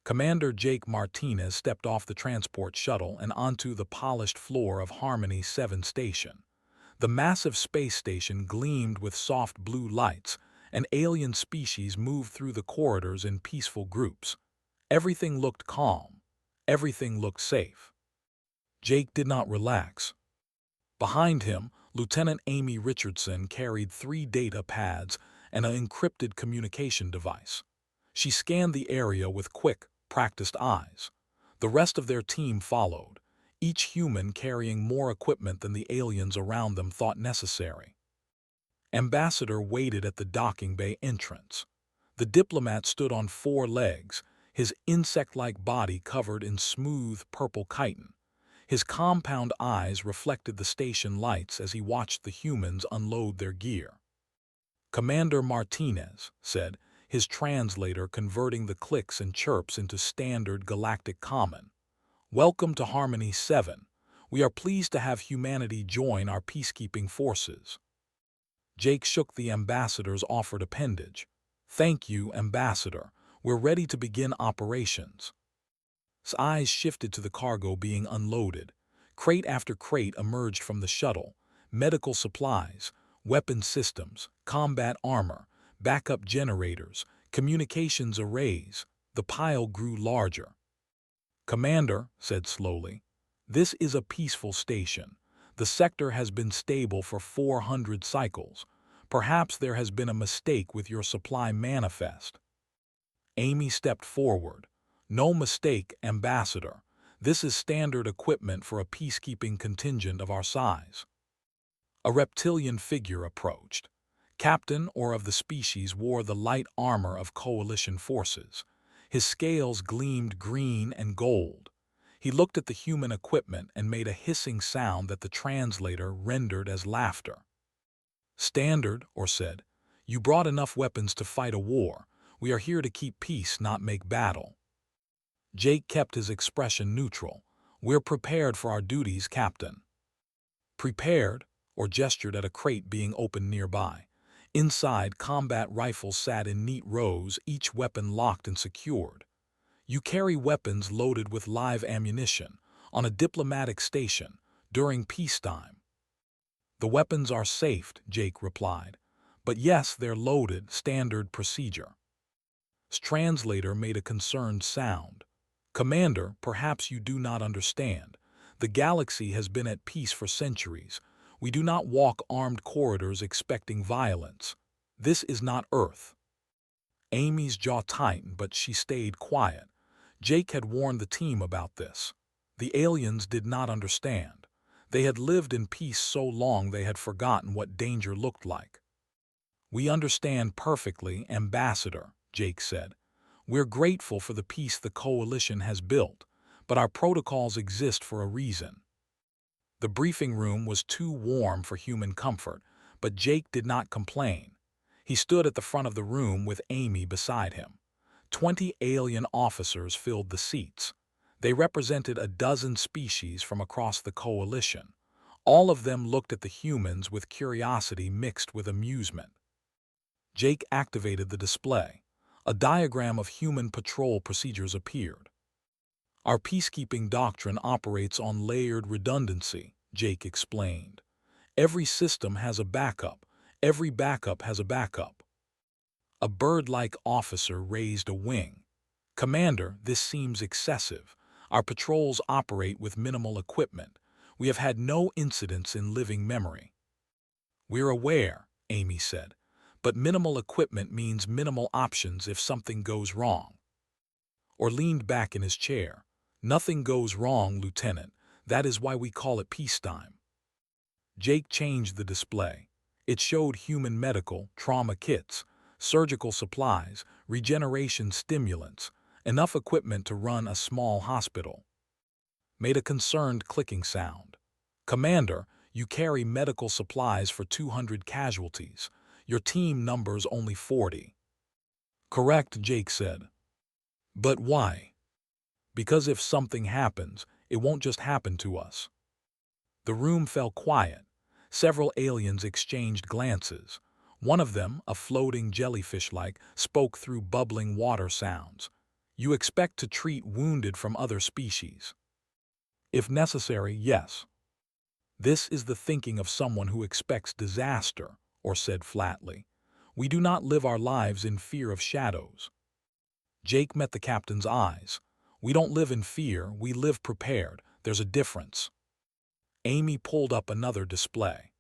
Commander Jake Martinez stepped off the transport shuttle and onto the polished floor of Harmony 7 station. The massive space station gleamed with soft blue lights, and alien species moved through the corridors in peaceful groups. Everything looked calm. Everything looked safe. Jake did not relax. Behind him, Lieutenant Amy Richardson carried 3 data pads and an encrypted communication device. She scanned the area with quick, practiced eyes. The rest of their team followed, each human carrying more equipment than the aliens around them thought necessary. Ambassador waited at the docking bay entrance. The diplomat stood on 4 legs, his insect-like body covered in smooth purple chitin. His compound eyes reflected the station lights as he watched the humans unload their gear. Commander Martinez said, his translator converting the clicks and chirps into standard galactic common. "Welcome to Harmony 7. We are pleased to have humanity join our peacekeeping forces." Jake shook the ambassador's offered appendage. "Thank you, Ambassador. We're ready to begin operations." His eyes shifted to the cargo being unloaded. Crate after crate emerged from the shuttle. Medical supplies, weapon systems, combat armor, backup generators, communications arrays. The pile grew larger. "Commander," said slowly, "this is a peaceful station. The sector has been stable for 400 cycles. Perhaps there has been a mistake with your supply manifest." Amy stepped forward. "No mistake, Ambassador. This is standard equipment for a peacekeeping contingent of our size." A reptilian figure approached. Captain or of the species wore the light armor of coalition forces. His scales gleamed green and gold. He looked at the human equipment and made a hissing sound that the translator rendered as laughter. "Standard," or said, "you brought enough weapons to fight a war. We are here to keep peace, not make battle." Jake kept his expression neutral. "We're prepared for our duties, Captain." "Prepared," or gestured at a crate being opened nearby. Inside, combat rifles sat in neat rows, each weapon locked and secured. "You carry weapons loaded with live ammunition on a diplomatic station during peacetime." "The weapons are safe," Jake replied. "But yes, they're loaded, standard procedure." His translator made a concerned sound. "Commander, perhaps you do not understand. The galaxy has been at peace for centuries. We do not walk armed corridors expecting violence. This is not Earth." Amy's jaw tightened, but she stayed quiet. Jake had warned the team about this. The aliens did not understand. They had lived in peace so long they had forgotten what danger looked like. "We understand perfectly, Ambassador," Jake said. "We're grateful for the peace the Coalition has built, but our protocols exist for a reason." The briefing room was too warm for human comfort, but Jake did not complain. He stood at the front of the room with Amy beside him. 20 alien officers filled the seats. They represented a dozen species from across the Coalition. All of them looked at the humans with curiosity mixed with amusement. Jake activated the display. A diagram of human patrol procedures appeared. "Our peacekeeping doctrine operates on layered redundancy," Jake explained. "Every system has a backup. Every backup has a backup." A bird-like officer raised a wing. "Commander, this seems excessive. Our patrols operate with minimal equipment. We have had no incidents in living memory." "We're aware," Amy said, "but minimal equipment means minimal options if something goes wrong." Or leaned back in his chair. "Nothing goes wrong, Lieutenant. That is why we call it peacetime." Jake changed the display. It showed human medical, trauma kits, surgical supplies, regeneration stimulants, enough equipment to run a small hospital. Made a concerned clicking sound. "Commander, you carry medical supplies for 200 casualties. Your team numbers only 40. "Correct," Jake said. "But why?" "Because if something happens, it won't just happen to us." The room fell quiet. Several aliens exchanged glances. One of them, a floating jellyfish-like, spoke through bubbling water sounds. You expect to treat wounded from other species. If necessary, yes. This is the thinking of someone who expects disaster, or said flatly. We do not live our lives in fear of shadows. Jake met the captain's eyes. We don't live in fear, we live prepared. There's a difference. Amy pulled up another display.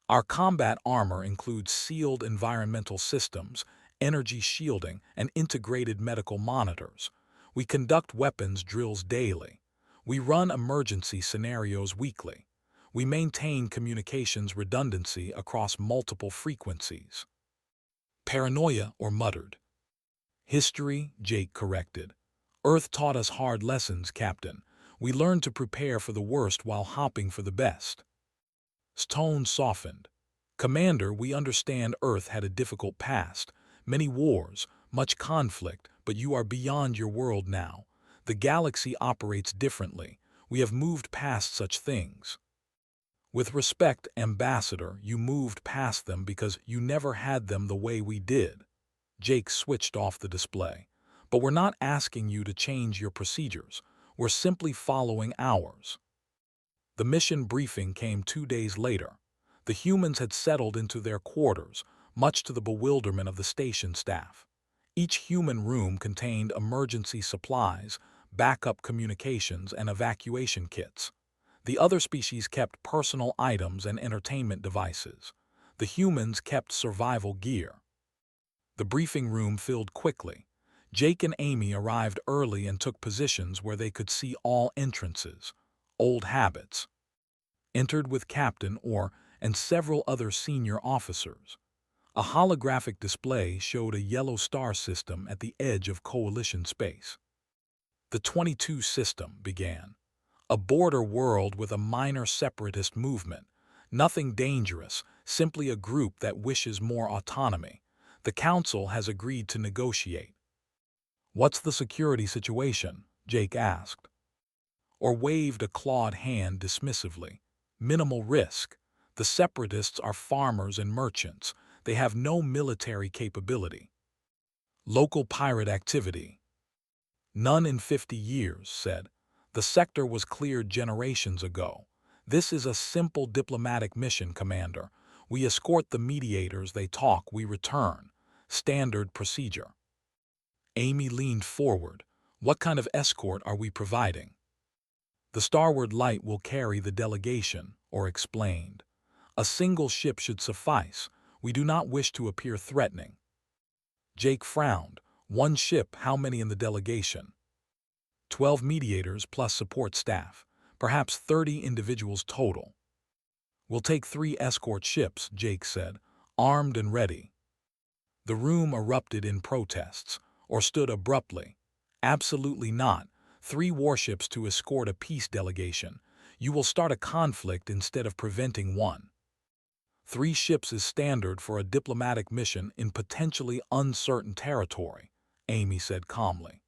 Our combat armor includes sealed environmental systems, energy shielding, and integrated medical monitors. We conduct weapons drills daily. We run emergency scenarios weekly. We maintain communications redundancy across multiple frequencies. Paranoia or muttered. History, Jake corrected. Earth taught us hard lessons, Captain. We learned to prepare for the worst while hoping for the best. Tone softened. Commander, we understand Earth had a difficult past, many wars, much conflict, but you are beyond your world now. The galaxy operates differently. We have moved past such things. With respect, Ambassador, you moved past them because you never had them the way we did. Jake switched off the display. But we're not asking you to change your procedures. We're simply following ours. The mission briefing came 2 days later. The humans had settled into their quarters, much to the bewilderment of the station staff. Each human room contained emergency supplies, backup communications, and evacuation kits. The other species kept personal items and entertainment devices. The humans kept survival gear. The briefing room filled quickly. Jake and Amy arrived early and took positions where they could see all entrances. Old habits. Entered with Captain Orr and several other senior officers. A holographic display showed a yellow star system at the edge of Coalition space. The 22 system began. A border world with a minor separatist movement. Nothing dangerous, simply a group that wishes more autonomy. The Council has agreed to negotiate. What's the security situation? Jake asked. Or waved a clawed hand dismissively. Minimal risk. The separatists are farmers and merchants. They have no military capability. Local pirate activity. None in 50 years, said. The sector was cleared generations ago. This is a simple diplomatic mission, Commander. We escort the mediators, they talk, we return. Standard procedure. Amy leaned forward. What kind of escort are we providing? The starward light will carry the delegation, or explained. A single ship should suffice. We do not wish to appear threatening. Jake frowned. One ship, how many in the delegation? 12 mediators plus support staff. Perhaps 30 individuals total. We'll take 3 escort ships, Jake said, armed and ready. The room erupted in protests, or stood abruptly. Absolutely not. 3 warships to escort a peace delegation. You will start a conflict instead of preventing one. 3 ships is standard for a diplomatic mission in potentially uncertain territory, Amy said calmly.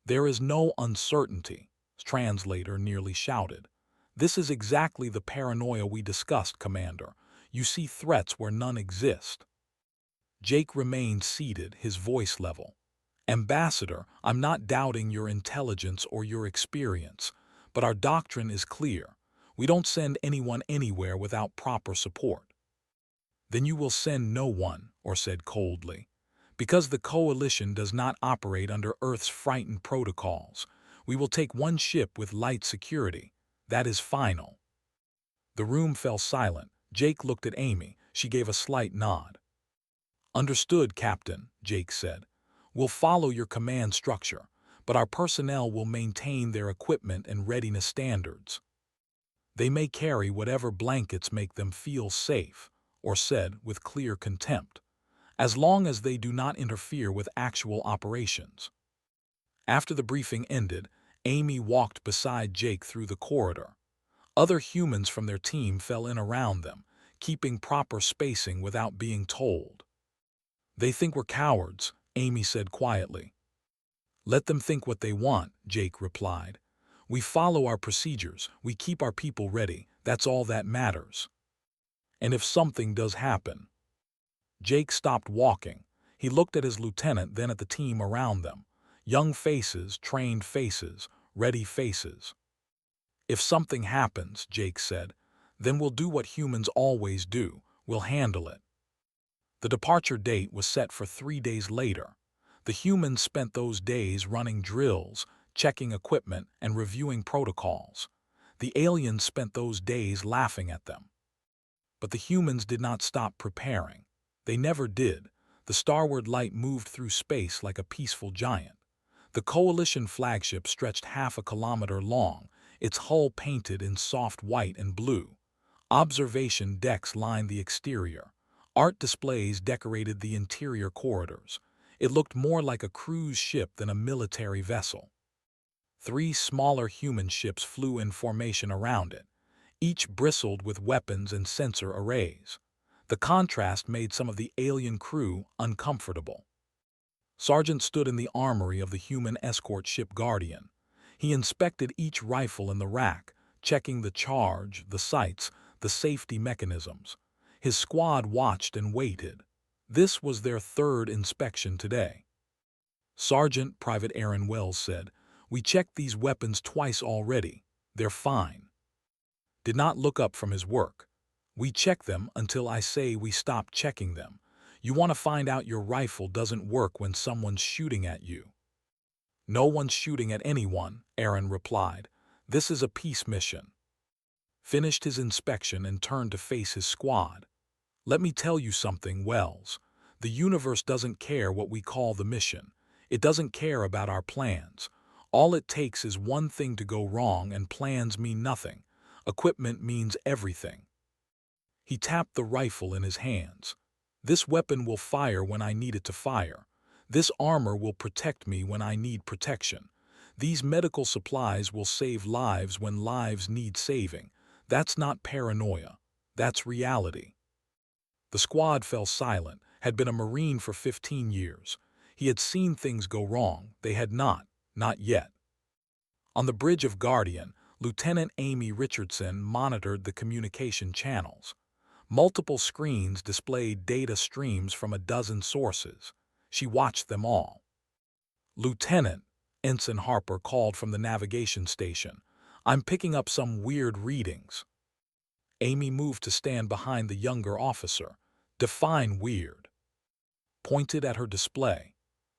There is no uncertainty, translator nearly shouted. This is exactly the paranoia we discussed, Commander. You see threats where none exist. Jake remained seated, his voice level. Ambassador, I'm not doubting your intelligence or your experience, but our doctrine is clear. We don't send anyone anywhere without proper support. Then you will send no one, or said coldly. Because the Coalition does not operate under Earth's frightened protocols, we will take 1 ship with light security. That is final. The room fell silent. Jake looked at Amy. She gave a slight nod. Understood, Captain, Jake said. We'll follow your command structure, but our personnel will maintain their equipment and readiness standards. They may carry whatever blankets make them feel safe, or said with clear contempt, as long as they do not interfere with actual operations. After the briefing ended, Amy walked beside Jake through the corridor. Other humans from their team fell in around them, keeping proper spacing without being told. They think we're cowards, Amy said quietly. Let them think what they want, Jake replied. We follow our procedures, we keep our people ready, that's all that matters. And if something does happen. Jake stopped walking. He looked at his lieutenant, then at the team around them. Young faces, trained faces, ready faces. If something happens, Jake said, then we'll do what humans always do. We'll handle it. The departure date was set for 3 days later. The humans spent those days running drills, checking equipment, and reviewing protocols. The aliens spent those days laughing at them. But the humans did not stop preparing. They never did. The starward light moved through space like a peaceful giant. The Coalition flagship stretched half a kilometer long, its hull painted in soft white and blue. Observation decks lined the exterior. Art displays decorated the interior corridors. It looked more like a cruise ship than a military vessel. 3 smaller human ships flew in formation around it. Each bristled with weapons and sensor arrays. The contrast made some of the alien crew uncomfortable. Sergeant stood in the armory of the human escort ship Guardian. He inspected each rifle in the rack, checking the charge, the sights, the safety mechanisms. His squad watched and waited. This was their 3rd inspection today. Sergeant Private Aaron Wells said, "We checked these weapons twice already. They're fine." Did not look up from his work. "We check them until I say we stop checking them. You want to find out your rifle doesn't work when someone's shooting at you." "No one's shooting at anyone," Aaron replied. "This is a peace mission." Finished his inspection and turned to face his squad. "Let me tell you something, Wells. The universe doesn't care what we call the mission. It doesn't care about our plans. All it takes is one thing to go wrong, and plans mean nothing. Equipment means everything." He tapped the rifle in his hands. "This weapon will fire when I need it to fire. This armor will protect me when I need protection. These medical supplies will save lives when lives need saving. That's not paranoia. That's reality." The squad fell silent, had been a Marine for 15 years. He had seen things go wrong. They had not yet. On the bridge of Guardian, Lieutenant Amy Richardson monitored the communication channels. Multiple screens displayed data streams from a dozen sources. She watched them all. "Lieutenant," Ensign Harper called from the navigation station, "I'm picking up some weird readings." Amy moved to stand behind the younger officer. "Define weird." Pointed at her display.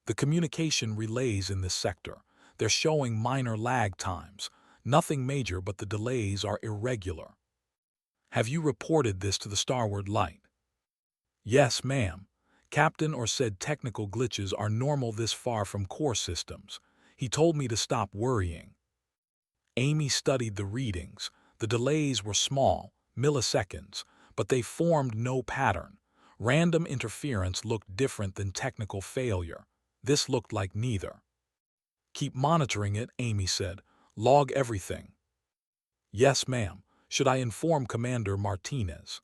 "The communication relays in this sector. They're showing minor lag times. Nothing major, but the delays are irregular." "Have you reported this to the Starward Light?" "Yes, ma'am. Captain Orr said technical glitches are normal this far from core systems. He told me to stop worrying." Amy studied the readings. The delays were small, milliseconds, but they formed no pattern. Random interference looked different than technical failure. This looked like neither. "Keep monitoring it," Amy said. "Log everything." "Yes, ma'am. Should I inform Commander Martinez?"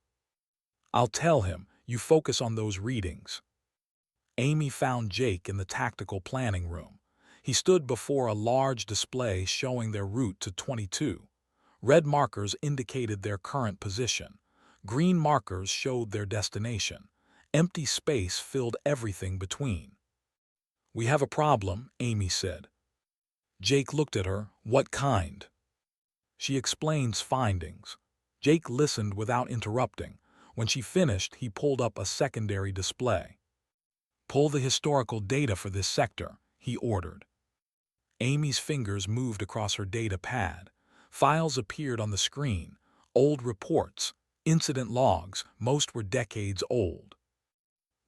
"I'll tell him. You focus on those readings." Amy found Jake in the tactical planning room. He stood before a large display showing their route to 22. Red markers indicated their current position. Green markers showed their destination. Empty space filled everything between. "We have a problem," Amy said. Jake looked at her. "What kind?" She explained findings. Jake listened without interrupting. When she finished, he pulled up a secondary display. "Pull the historical data for this sector," he ordered. Amy's fingers moved across her data pad. Files appeared on the screen. Old reports, incident logs, most were decades old.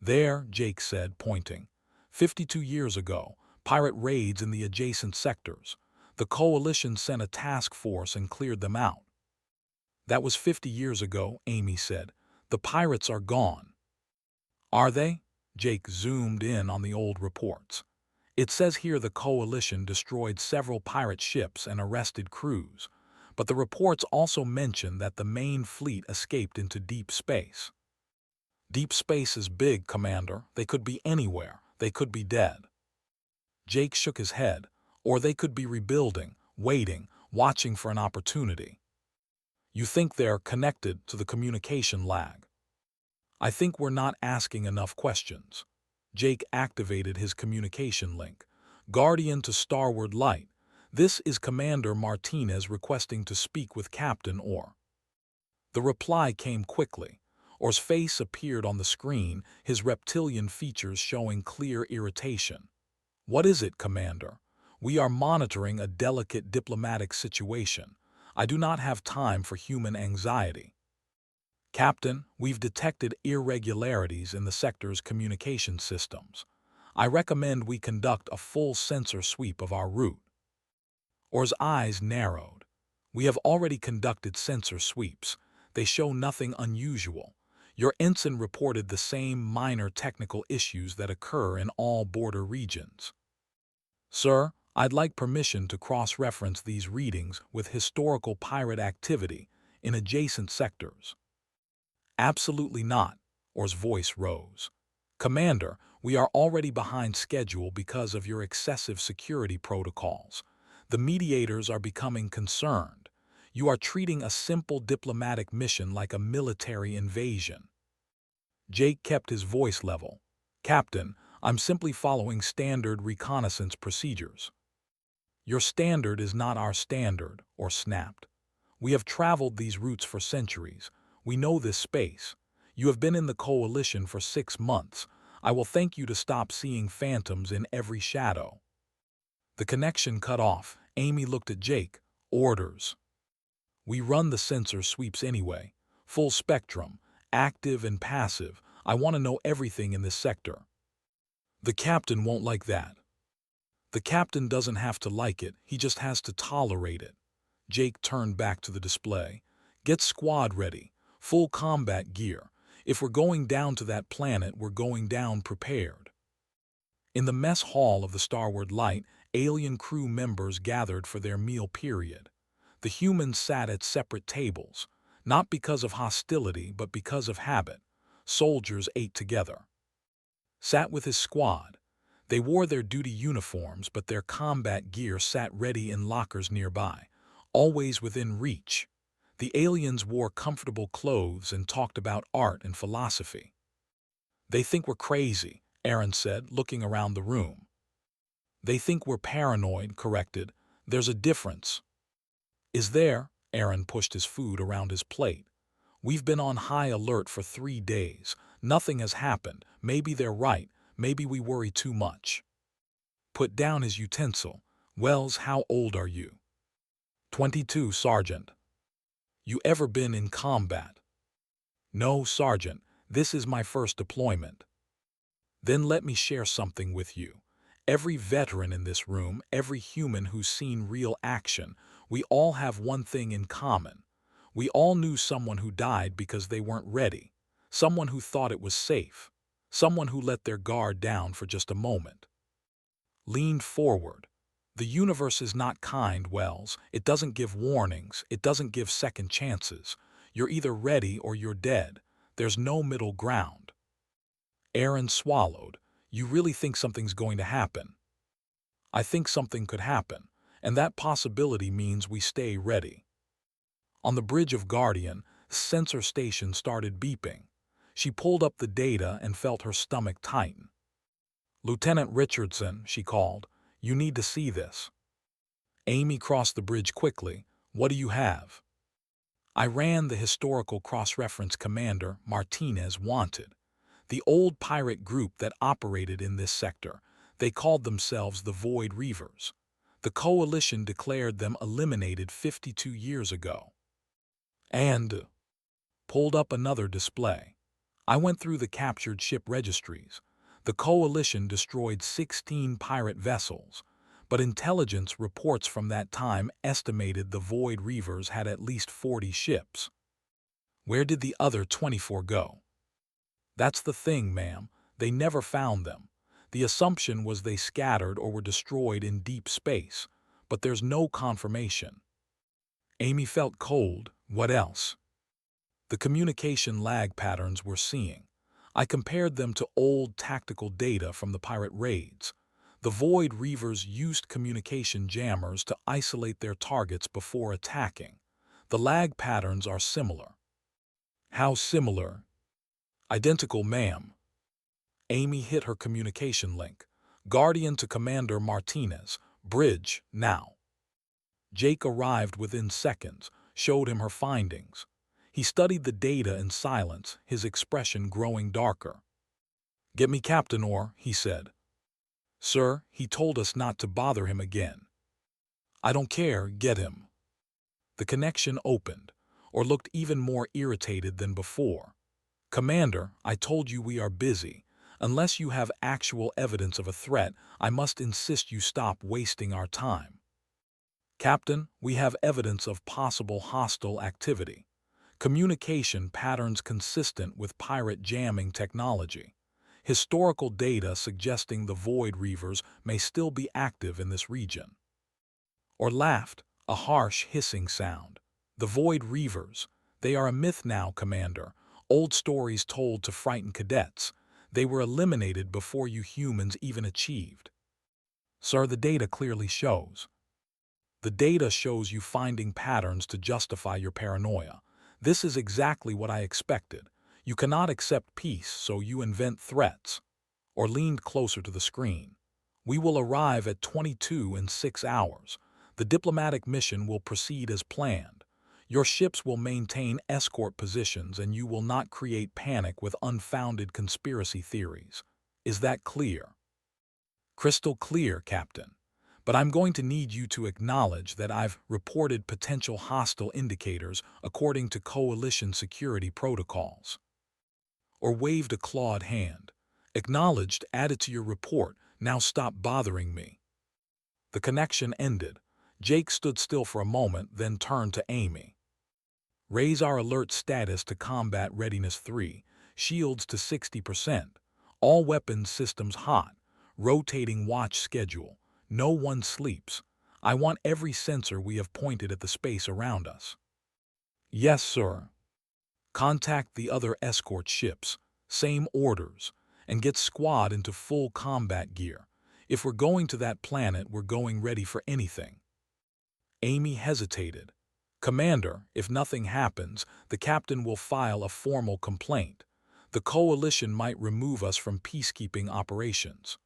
"There," Jake said, pointing. 52 years ago, pirate raids in the adjacent sectors. The Coalition sent a task force and cleared them out." "That was 50 years ago," Amy said. "The pirates are gone." "Are they?" Jake zoomed in on the old reports. "It says here the Coalition destroyed several pirate ships and arrested crews, but the reports also mention that the main fleet escaped into deep space." "Deep space is big, Commander. They could be anywhere. They could be dead." Jake shook his head. "Or they could be rebuilding, waiting, watching for an opportunity." "You think they're connected to the communication lag?" "I think we're not asking enough questions." Jake activated his communication link. Guardian to Starward Light. This is Commander Martinez requesting to speak with Captain Orr. The reply came quickly. Orr's face appeared on the screen, his reptilian features showing clear irritation. What is it, Commander? We are monitoring a delicate diplomatic situation. I do not have time for human anxiety. Captain, we've detected irregularities in the sector's communication systems. I recommend we conduct a full sensor sweep of our route. Orr's eyes narrowed. We have already conducted sensor sweeps. They show nothing unusual. Your ensign reported the same minor technical issues that occur in all border regions. Sir, I'd like permission to cross-reference these readings with historical pirate activity in adjacent sectors. Absolutely not, Orr's voice rose. Commander, we are already behind schedule because of your excessive security protocols. The mediators are becoming concerned. You are treating a simple diplomatic mission like a military invasion. Jake kept his voice level. Captain, I'm simply following standard reconnaissance procedures. Your standard is not our standard, Orr snapped. We have traveled these routes for centuries. We know this space. You have been in the coalition for 6 months. I will thank you to stop seeing phantoms in every shadow. The connection cut off. Amy looked at Jake. Orders. We run the sensor sweeps anyway. Full spectrum, active and passive. I want to know everything in this sector. The captain won't like that. The captain doesn't have to like it, he just has to tolerate it. Jake turned back to the display. Get squad ready. Full combat gear. If we're going down to that planet, we're going down prepared. In the mess hall of the Starward Light, alien crew members gathered for their meal period. The humans sat at separate tables, not because of hostility but because of habit. Soldiers ate together. Sat with his squad. They wore their duty uniforms, but their combat gear sat ready in lockers nearby, always within reach. The aliens wore comfortable clothes and talked about art and philosophy. They think we're crazy, Aaron said, looking around the room. They think we're paranoid, corrected. There's a difference. Is there? Aaron pushed his food around his plate. We've been on high alert for 3 days. Nothing has happened. Maybe they're right. Maybe we worry too much. Put down his utensil. Wells, how old are you? 22, Sergeant. You ever been in combat? No, Sergeant. This is my first deployment. Then let me share something with you. Every veteran in this room, every human who's seen real action, we all have one thing in common. We all knew someone who died because they weren't ready, someone who thought it was safe, someone who let their guard down for just a moment. Leaned forward. The universe is not kind, Wells. It doesn't give warnings. It doesn't give second chances. You're either ready or you're dead. There's no middle ground. Aaron swallowed. You really think something's going to happen? I think something could happen, and that possibility means we stay ready. On the bridge of Guardian, sensor station started beeping. She pulled up the data and felt her stomach tighten. Lieutenant Richardson, she called, you need to see this. Amy crossed the bridge quickly. What do you have? I ran the historical cross-reference Commander Martinez wanted. The old pirate group that operated in this sector. They called themselves the Void Reavers. The Coalition declared them eliminated 52 years ago. And pulled up another display. I went through the captured ship registries. The Coalition destroyed 16 pirate vessels, but intelligence reports from that time estimated the Void Reavers had at least 40 ships. Where did the other 24 go? That's the thing, ma'am. They never found them. The assumption was they scattered or were destroyed in deep space, but there's no confirmation. Amy felt cold. What else? The communication lag patterns we're seeing. I compared them to old tactical data from the pirate raids. The Void Reavers used communication jammers to isolate their targets before attacking. The lag patterns are similar. How similar? Identical, ma'am. Amy hit her communication link. Guardian to Commander Martinez. Bridge, now. Jake arrived within seconds, showed him her findings. He studied the data in silence, his expression growing darker. "Get me Captain Orr," he said. "Sir, he told us not to bother him again." "I don't care, get him." The connection opened, or looked even more irritated than before. "Commander, I told you we are busy. Unless you have actual evidence of a threat, I must insist you stop wasting our time." "Captain, we have evidence of possible hostile activity. Communication patterns consistent with pirate jamming technology. Historical data suggesting the Void Reavers may still be active in this region." Or laughed, a harsh hissing sound. "The Void Reavers. They are a myth now, Commander. Old stories told to frighten cadets. They were eliminated before you humans even achieved." "Sir, the data clearly shows." "The data shows you finding patterns to justify your paranoia. This is exactly what I expected. You cannot accept peace, so you invent threats." Or leaned closer to the screen. "We will arrive at 22 in 6 hours. The diplomatic mission will proceed as planned. Your ships will maintain escort positions and you will not create panic with unfounded conspiracy theories. Is that clear?" "Crystal clear, Captain. But I'm going to need you to acknowledge that I've reported potential hostile indicators according to Coalition security protocols." Or waved a clawed hand. "Acknowledged, added to your report, now stop bothering me." The connection ended. Jake stood still for a moment, then turned to Amy. "Raise our alert status to Combat Readiness 3, shields to 60%, all weapons systems hot, rotating watch schedule. No one sleeps. I want every sensor we have pointed at the space around us." "Yes, sir." "Contact the other escort ships, same orders, and get squad into full combat gear. If we're going to that planet, we're going ready for anything." Amy hesitated. "Commander, if nothing happens, the captain will file a formal complaint. The Coalition might remove us from peacekeeping operations."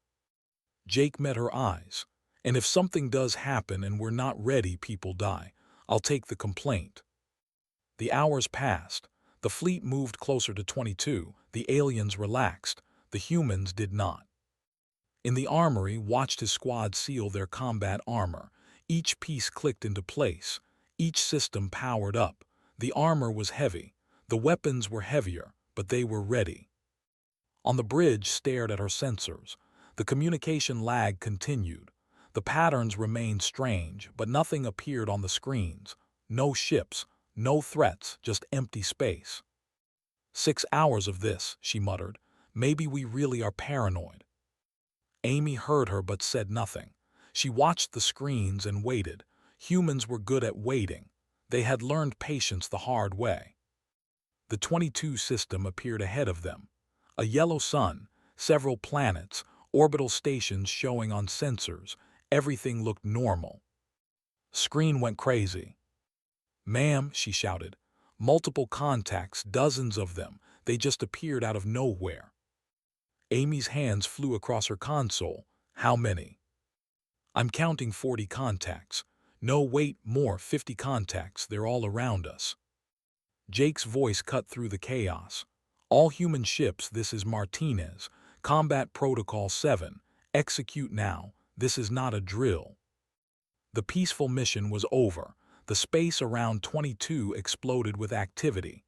Jake met her eyes. "And if something does happen and we're not ready, people die. I'll take the complaint." The hours passed. The fleet moved closer to 22. The aliens relaxed. The humans did not. In the armory, watched his squad seal their combat armor. Each piece clicked into place. Each system powered up. The armor was heavy. The weapons were heavier, but they were ready. On the bridge, stared at her sensors. The communication lag continued. The patterns remained strange, but nothing appeared on the screens. No ships, no threats, just empty space. 6 hours of this, she muttered. Maybe we really are paranoid. Amy heard her but said nothing. She watched the screens and waited. Humans were good at waiting. They had learned patience the hard way. The 22 system appeared ahead of them. A yellow sun, several planets, orbital stations showing on sensors. Everything looked normal. Screen went crazy. "Ma'am," she shouted. "Multiple contacts, dozens of them. They just appeared out of nowhere." Amy's hands flew across her console. "How many?" "I'm counting 40 contacts." "No, wait, more, 50 contacts. They're all around us." Jake's voice cut through the chaos. "All human ships, this is Martinez. Combat Protocol 7. Execute now. This is not a drill." The peaceful mission was over. The space around 22 exploded with activity.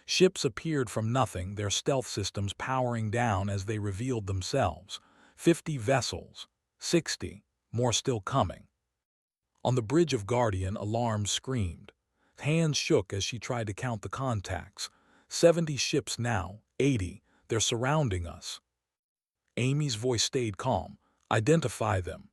Ships appeared from nothing, their stealth systems powering down as they revealed themselves. 50 vessels. 60. More still coming. On the bridge of Guardian, alarms screamed. Hands shook as she tried to count the contacts. 70 ships now. 80. They're surrounding us. Amy's voice stayed calm. "Identify them."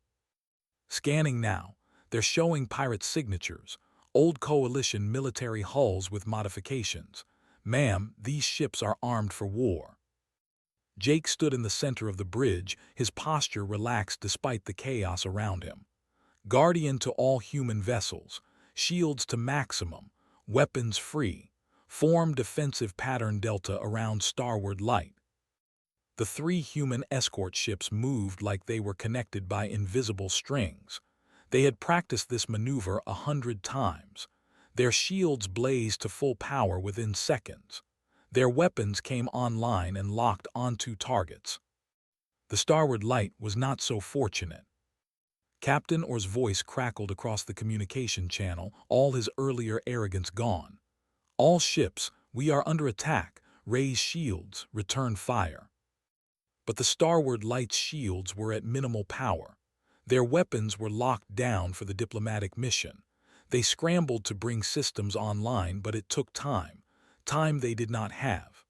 "Scanning now. They're showing pirate signatures. Old Coalition military hulls with modifications. Ma'am, these ships are armed for war." Jake stood in the center of the bridge, his posture relaxed despite the chaos around him. "Guardian to all human vessels. Shields to maximum. Weapons free. Form defensive pattern delta around starward light." The three human escort ships moved like they were connected by invisible strings. They had practiced this maneuver 100 times. Their shields blazed to full power within seconds. Their weapons came online and locked onto targets. The starward light was not so fortunate. Captain Orr's voice crackled across the communication channel, all his earlier arrogance gone. "All ships, we are under attack. Raise shields, return fire." But the starward light's shields were at minimal power. Their weapons were locked down for the diplomatic mission. They scrambled to bring systems online, but it took time they did not have.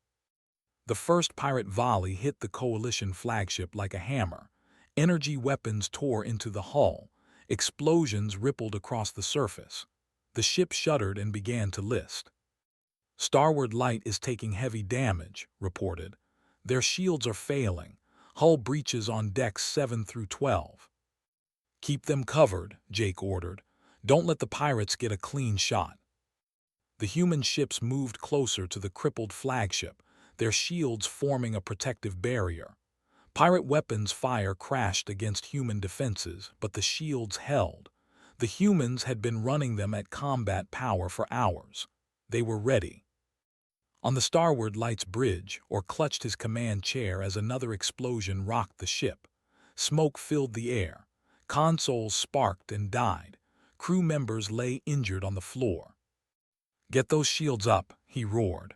The first pirate volley hit the Coalition flagship like a hammer. Energy weapons tore into the hull. Explosions rippled across the surface. The ship shuddered and began to list. "Starward Light is taking heavy damage," reported. "Their shields are failing. Hull breaches on decks 7 through 12. "Keep them covered," Jake ordered. "Don't let the pirates get a clean shot." The human ships moved closer to the crippled flagship, their shields forming a protective barrier. Pirate weapons fire crashed against human defenses, but the shields held. The humans had been running them at combat power for hours. They were ready. On the Starward Light's bridge, Orr clutched his command chair as another explosion rocked the ship. Smoke filled the air. Consoles sparked and died. Crew members lay injured on the floor. "Get those shields up," he roared.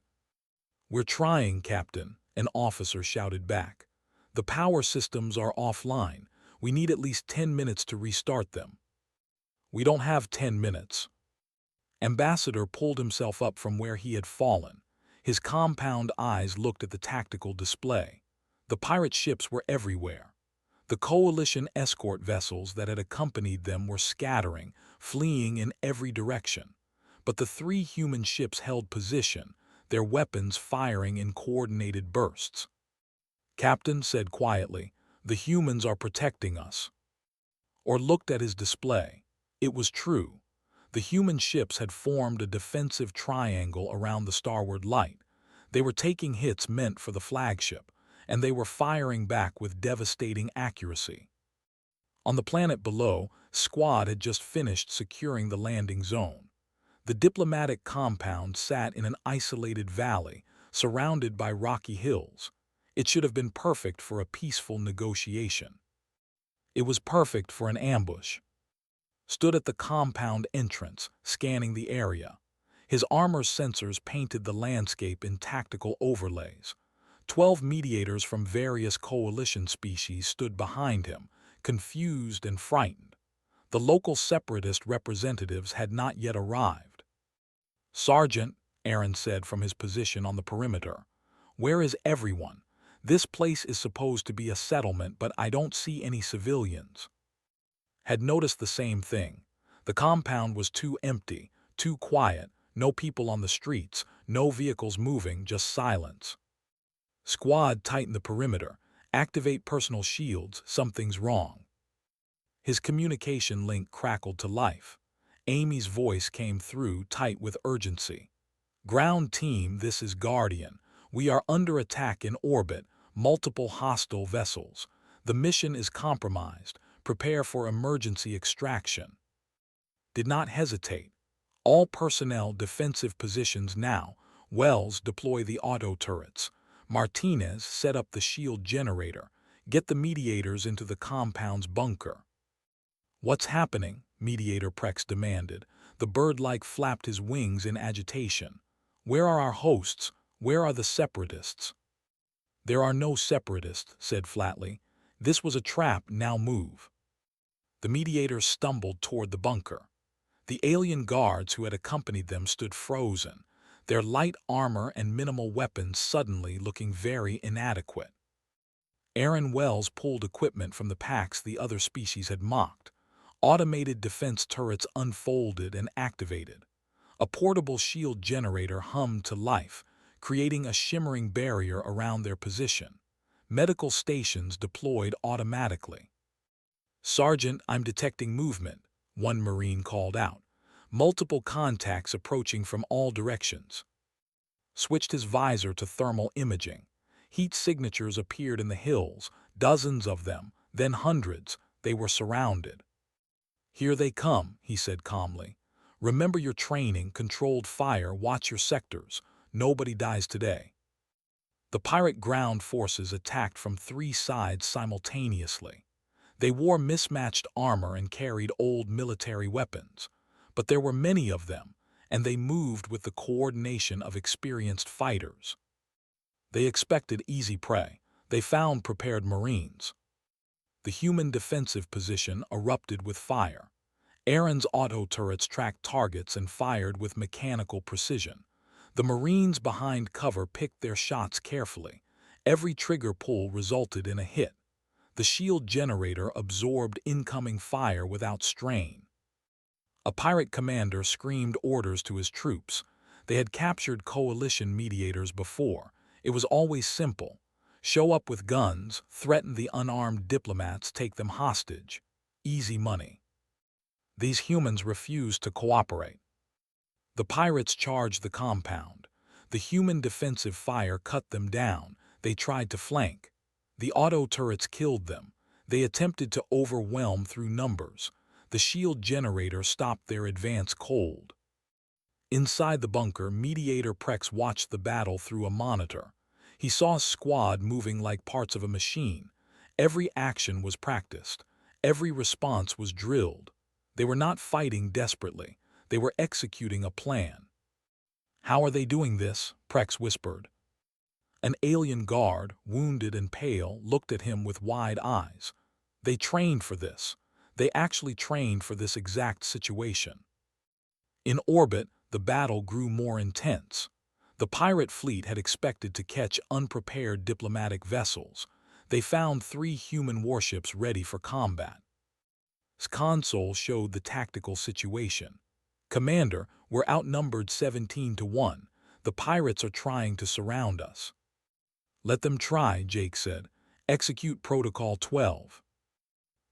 "We're trying, Captain," an officer shouted back. "The power systems are offline. We need at least 10 minutes to restart them." "We don't have 10 minutes. Ambassador pulled himself up from where he had fallen. His compound eyes looked at the tactical display. The pirate ships were everywhere. The Coalition escort vessels that had accompanied them were scattering, fleeing in every direction. But the three human ships held position, their weapons firing in coordinated bursts. "Captain said quietly, "The humans are protecting us." Or looked at his display. It was true. The human ships had formed a defensive triangle around the Starward Light. They were taking hits meant for the flagship, and they were firing back with devastating accuracy. On the planet below, Squad had just finished securing the landing zone. The diplomatic compound sat in an isolated valley, surrounded by rocky hills. It should have been perfect for a peaceful negotiation. It was perfect for an ambush. Stood at the compound entrance, scanning the area. His armor sensors painted the landscape in tactical overlays. 12 mediators from various coalition species stood behind him, confused and frightened. The local separatist representatives had not yet arrived. "Sergeant," Aaron said from his position on the perimeter, "where is everyone? This place is supposed to be a settlement, but I don't see any civilians." Had noticed the same thing. The compound was too empty, too quiet, no people on the streets, no vehicles moving, just silence. "Squad, tighten the perimeter. Activate personal shields, something's wrong." His communication link crackled to life. Amy's voice came through, tight with urgency. "Ground team, this is Guardian. We are under attack in orbit, multiple hostile vessels. The mission is compromised. Prepare for emergency extraction." Did not hesitate. "All personnel defensive positions now. Wells, deploy the auto turrets. Martinez, set up the shield generator. Get the mediators into the compound's bunker." "What's happening?" Mediator Prex demanded. The bird-like flapped his wings in agitation. "Where are our hosts? Where are the separatists?" "There are no separatists," said flatly. "This was a trap, now move." The mediator stumbled toward the bunker. The alien guards who had accompanied them stood frozen, their light armor and minimal weapons suddenly looking very inadequate. Aaron Wells pulled equipment from the packs the other species had mocked. Automated defense turrets unfolded and activated. A portable shield generator hummed to life, creating a shimmering barrier around their position. Medical stations deployed automatically. "Sergeant, I'm detecting movement," one Marine called out. "Multiple contacts approaching from all directions." Switched his visor to thermal imaging. Heat signatures appeared in the hills, dozens of them, then hundreds. They were surrounded. "Here they come," he said calmly. "Remember your training, controlled fire, watch your sectors. Nobody dies today." The pirate ground forces attacked from 3 sides simultaneously. They wore mismatched armor and carried old military weapons. But there were many of them, and they moved with the coordination of experienced fighters. They expected easy prey. They found prepared Marines. The human defensive position erupted with fire. Aaron's auto turrets tracked targets and fired with mechanical precision. The Marines behind cover picked their shots carefully. Every trigger pull resulted in a hit. The shield generator absorbed incoming fire without strain. A pirate commander screamed orders to his troops. They had captured coalition mediators before. It was always simple. Show up with guns, threaten the unarmed diplomats, take them hostage. Easy money. These humans refused to cooperate. The pirates charged the compound. The human defensive fire cut them down. They tried to flank. The auto turrets killed them. They attempted to overwhelm through numbers. The shield generator stopped their advance cold. Inside the bunker, Mediator Prex watched the battle through a monitor. He saw a squad moving like parts of a machine. Every action was practiced. Every response was drilled. They were not fighting desperately. They were executing a plan. "How are they doing this?" Prex whispered. An alien guard, wounded and pale, looked at him with wide eyes. "They trained for this. They actually trained for this exact situation." In orbit, the battle grew more intense. The pirate fleet had expected to catch unprepared diplomatic vessels. They found 3 human warships ready for combat. His console showed the tactical situation. "Commander, we're outnumbered 17 to 1. The pirates are trying to surround us." "Let them try," Jake said. "Execute Protocol 12.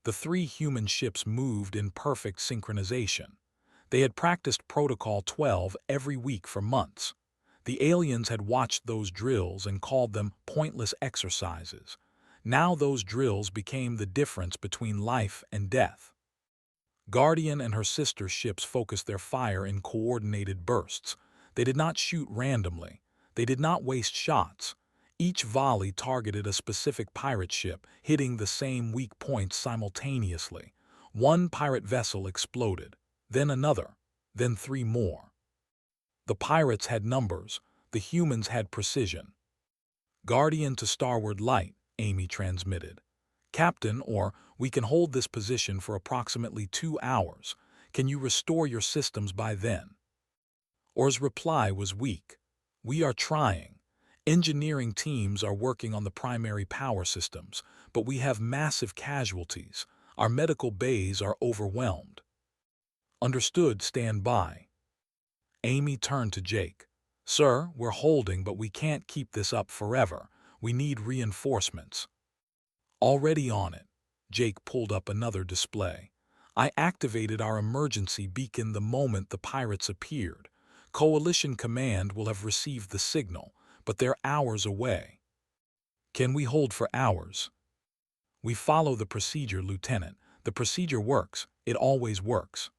The 3 human ships moved in perfect synchronization. They had practiced Protocol 12 every week for months. The aliens had watched those drills and called them pointless exercises. Now those drills became the difference between life and death. Guardian and her sister ships focused their fire in coordinated bursts. They did not shoot randomly. They did not waste shots. Each volley targeted a specific pirate ship, hitting the same weak points simultaneously. 1 pirate vessel exploded, then another, then 3 more. The pirates had numbers. The humans had precision. "Guardian to starward light," Amy transmitted. "Captain, or we can hold this position for approximately 2 hours. Can you restore your systems by then?" Or's reply was weak. "We are trying. Engineering teams are working on the primary power systems, but we have massive casualties. Our medical bays are overwhelmed." "Understood, stand by." Amy turned to Jake. "Sir, we're holding, but we can't keep this up forever. We need reinforcements." "Already on it." Jake pulled up another display. "I activated our emergency beacon the moment the pirates appeared. Coalition Command will have received the signal, but they're hours away." "Can we hold for hours?" "We follow the procedure, Lieutenant. The procedure works. It always works."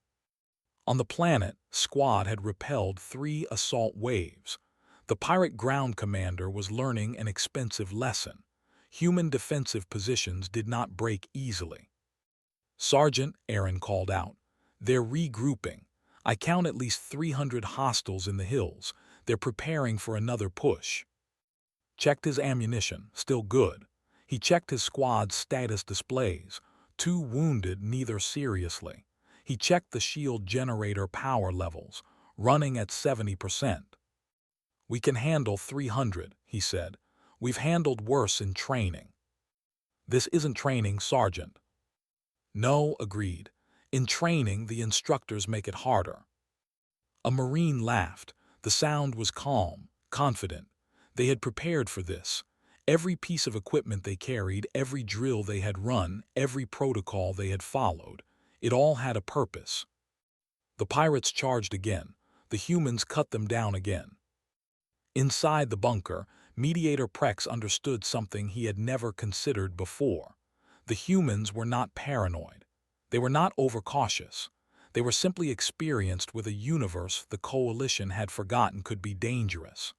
On the planet, Squad had repelled 3 assault waves. The pirate ground commander was learning an expensive lesson. Human defensive positions did not break easily. "Sergeant," Aaron called out, "they're regrouping. I count at least 300 hostiles in the hills. They're preparing for another push." Checked his ammunition, still good. He checked his squad's status displays. 2 wounded, neither seriously. He checked the shield generator power levels, running at 70%. "We can handle 300, he said. "We've handled worse in training." "This isn't training, Sergeant." "No," agreed. "In training, the instructors make it harder." A Marine laughed. The sound was calm, confident. They had prepared for this. Every piece of equipment they carried, every drill they had run, every protocol they had followed, it all had a purpose. The pirates charged again. The humans cut them down again. Inside the bunker, Mediator Prex understood something he had never considered before. The humans were not paranoid. They were not overcautious. They were simply experienced with a universe the Coalition had forgotten could be dangerous.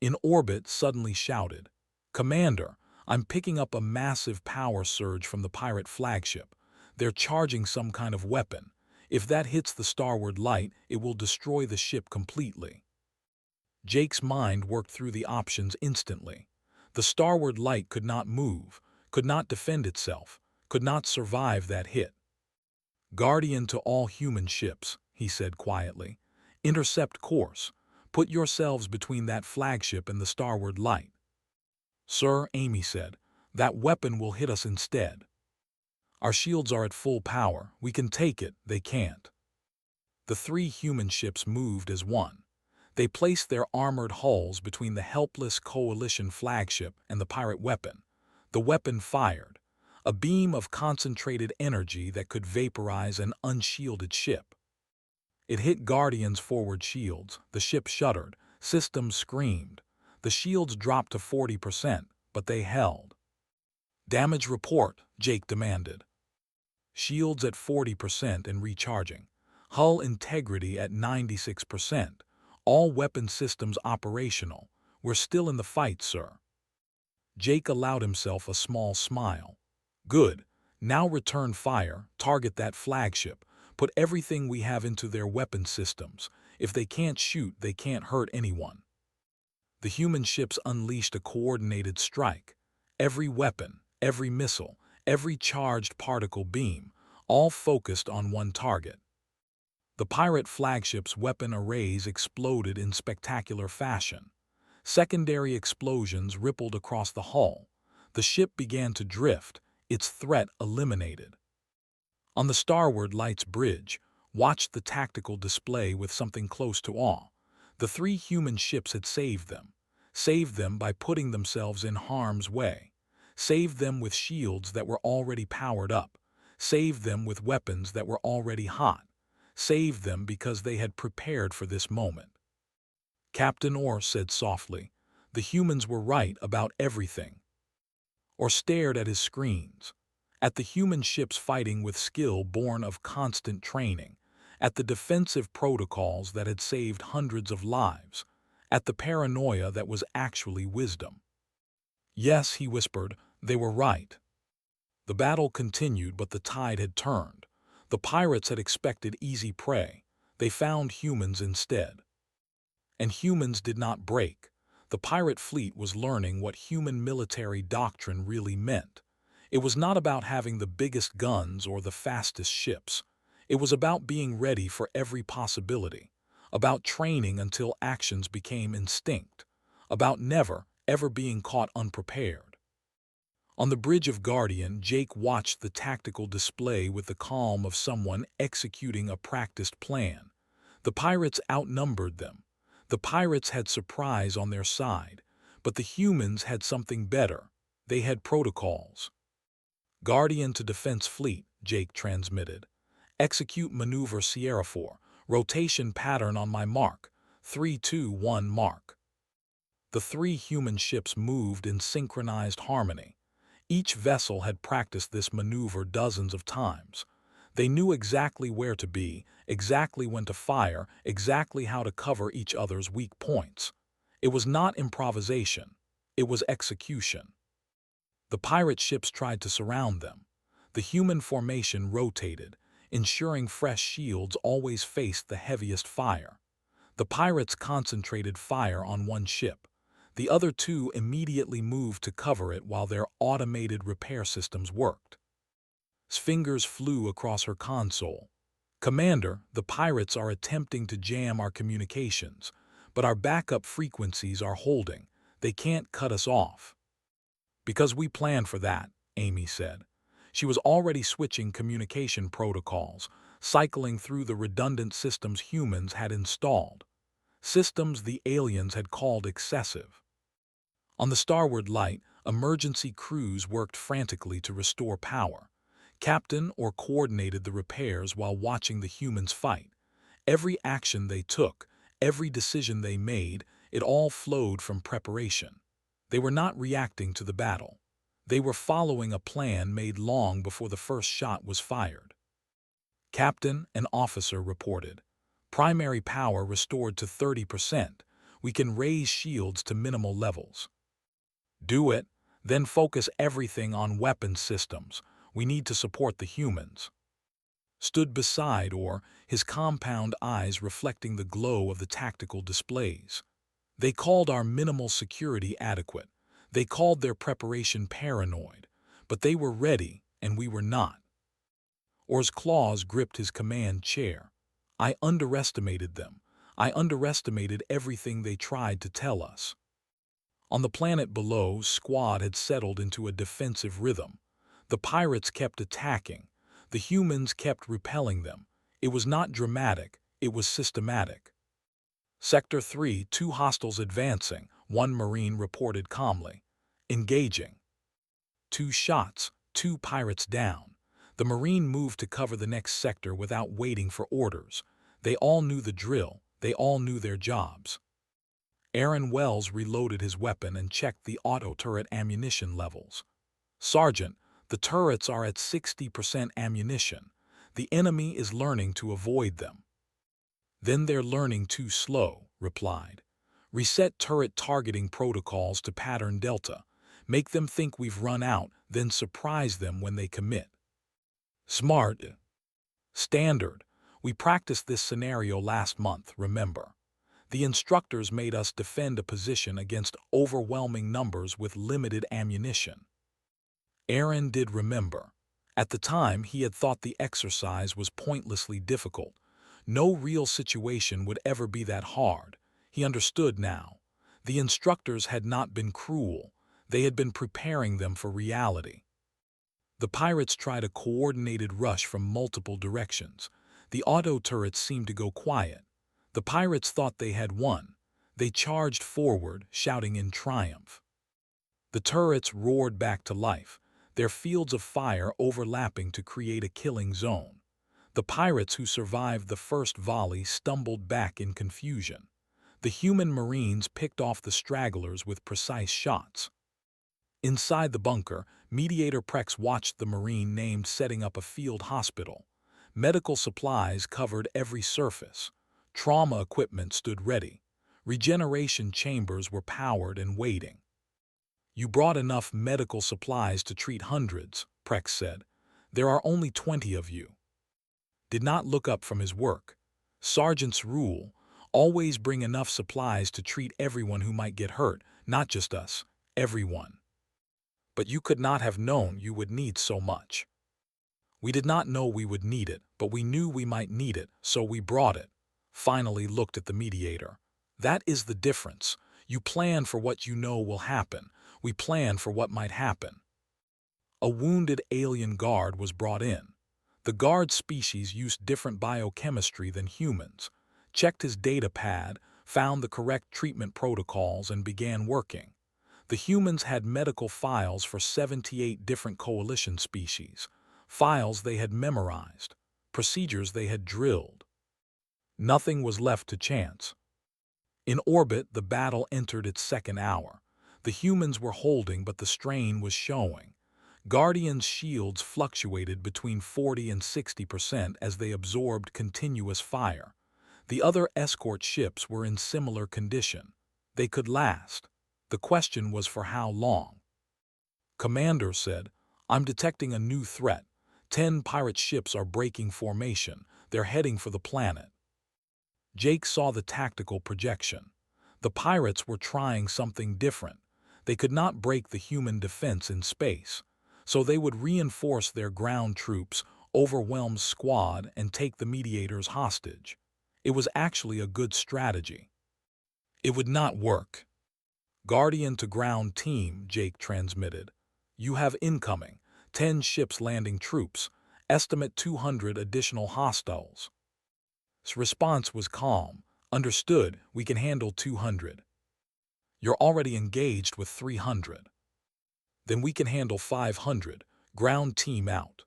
In orbit suddenly shouted, "Commander, I'm picking up a massive power surge from the pirate flagship. They're charging some kind of weapon. If that hits the starward light, it will destroy the ship completely." Jake's mind worked through the options instantly. The starward light could not move, could not defend itself, could not survive that hit. "Guardian to all human ships," he said quietly. "Intercept course. Put yourselves between that flagship and the starward light." "Sir," Amy said, "that weapon will hit us instead. Our shields are at full power. We can take it, they can't." The three human ships moved as one. They placed their armored hulls between the helpless Coalition flagship and the pirate weapon. The weapon fired, a beam of concentrated energy that could vaporize an unshielded ship. It hit Guardian's forward shields. The ship shuddered. Systems screamed. The shields dropped to 40%, but they held. "Damage report," Jake demanded. "Shields at 40% and recharging. Hull integrity at 96%. All weapon systems operational. We're still in the fight, sir." Jake allowed himself a small smile. "Good. Now return fire, target that flagship, put everything we have into their weapon systems. If they can't shoot, they can't hurt anyone." The human ships unleashed a coordinated strike. Every weapon, every missile, every charged particle beam, all focused on one target. The pirate flagship's weapon arrays exploded in spectacular fashion. Secondary explosions rippled across the hull. The ship began to drift, its threat eliminated. On the starward light's bridge, watched the tactical display with something close to awe. The three human ships had saved them by putting themselves in harm's way, saved them with shields that were already powered up, saved them with weapons that were already hot, saved them because they had prepared for this moment. Captain Orr said softly, "The humans were right about everything." Orr stared at his screens, at the human ships fighting with skill born of constant training, at the defensive protocols that had saved hundreds of lives, at the paranoia that was actually wisdom. "Yes," he whispered, "they were right." The battle continued, but the tide had turned. The pirates had expected easy prey. They found humans instead. And humans did not break. The pirate fleet was learning what human military doctrine really meant. It was not about having the biggest guns or the fastest ships. It was about being ready for every possibility, about training until actions became instinct, about never, ever being caught unprepared. On the bridge of Guardian, Jake watched the tactical display with the calm of someone executing a practiced plan. The pirates outnumbered them. The pirates had surprise on their side, but the humans had something better. They had protocols. "Guardian to Defense Fleet," Jake transmitted. "Execute Maneuver Sierra 4. Rotation pattern on my mark. 3, 2, 1 mark." The three human ships moved in synchronized harmony. Each vessel had practiced this maneuver dozens of times. They knew exactly where to be, exactly when to fire, exactly how to cover each other's weak points. It was not improvisation. It was execution. The pirate ships tried to surround them. The human formation rotated, ensuring fresh shields always faced the heaviest fire. The pirates concentrated fire on one ship. The other two immediately moved to cover it while their automated repair systems worked. Fingers flew across her console. "Commander, the pirates are attempting to jam our communications, but our backup frequencies are holding. They can't cut us off." "Because we planned for that," Amy said. She was already switching communication protocols, cycling through the redundant systems humans had installed. Systems the aliens had called excessive. On the starward light, emergency crews worked frantically to restore power. Captain or coordinated the repairs while watching the humans fight. Every action they took, every decision they made, It all flowed from preparation. They were not reacting to the battle. They were following a plan made long before the first shot was fired. Captain and officer reported. Primary power restored to 30%. We can raise shields to minimal levels. Do it, then focus everything on weapon systems. We need to support the humans. Stood beside Or, his compound eyes reflecting the glow of the tactical displays. They called our minimal security adequate. They called their preparation paranoid. But they were ready, and we were not. Or's claws gripped his command chair. I underestimated them. I underestimated everything they tried to tell us. On the planet below, Squad had settled into a defensive rhythm. The pirates kept attacking. The humans kept repelling them. It was not dramatic, it was systematic. Sector 3, 2 hostiles advancing, 1 Marine reported calmly. Engaging. 2 shots, 2 pirates down. The Marine moved to cover the next sector without waiting for orders. They all knew the drill, they all knew their jobs. Aaron Wells reloaded his weapon and checked the auto-turret ammunition levels. Sergeant, the turrets are at 60% ammunition. The enemy is learning to avoid them. Then they're learning too slow, replied. Reset turret targeting protocols to pattern Delta. Make them think we've run out, then surprise them when they commit. Smart. Standard. We practiced this scenario last month, remember. The instructors made us defend a position against overwhelming numbers with limited ammunition. Aaron did remember. At the time, he had thought the exercise was pointlessly difficult. No real situation would ever be that hard. He understood now. The instructors had not been cruel. They had been preparing them for reality. The pirates tried a coordinated rush from multiple directions. The auto turrets seemed to go quiet. The pirates thought they had won. They charged forward, shouting in triumph. The turrets roared back to life, their fields of fire overlapping to create a killing zone. The pirates who survived the first volley stumbled back in confusion. The human Marines picked off the stragglers with precise shots. Inside the bunker, Mediator Prex watched the Marine named setting up a field hospital. Medical supplies covered every surface. Trauma equipment stood ready. Regeneration chambers were powered and waiting. You brought enough medical supplies to treat hundreds, Prex said. There are only 20 of you. Did not look up from his work. Sergeant's rule, always bring enough supplies to treat everyone who might get hurt, not just us, everyone. But you could not have known you would need so much. We did not know we would need it, but we knew we might need it, so we brought it. Finally looked at the Mediator. That is the difference. You plan for what you know will happen. We plan for what might happen. A wounded alien guard was brought in. The guard species used different biochemistry than humans. Checked his data pad, found the correct treatment protocols, and began working. The humans had medical files for 78 different coalition species, files they had memorized, procedures they had drilled. Nothing was left to chance. In orbit, the battle entered its second hour. The humans were holding, but the strain was showing. Guardians' shields fluctuated between 40 and 60% as they absorbed continuous fire. The other escort ships were in similar condition. They could last. The question was for how long. Commander said, I'm detecting a new threat. 10 pirate ships are breaking formation. They're heading for the planet. Jake saw the tactical projection. The pirates were trying something different. They could not break the human defense in space, so they would reinforce their ground troops, overwhelm Squad, and take the Mediators hostage. It was actually a good strategy. It would not work. Guardian to ground team, Jake transmitted. You have incoming, 10 ships landing troops, estimate 200 additional hostiles. His response was calm. Understood, we can handle 200. You're already engaged with 300. Then we can handle 500. Ground team out.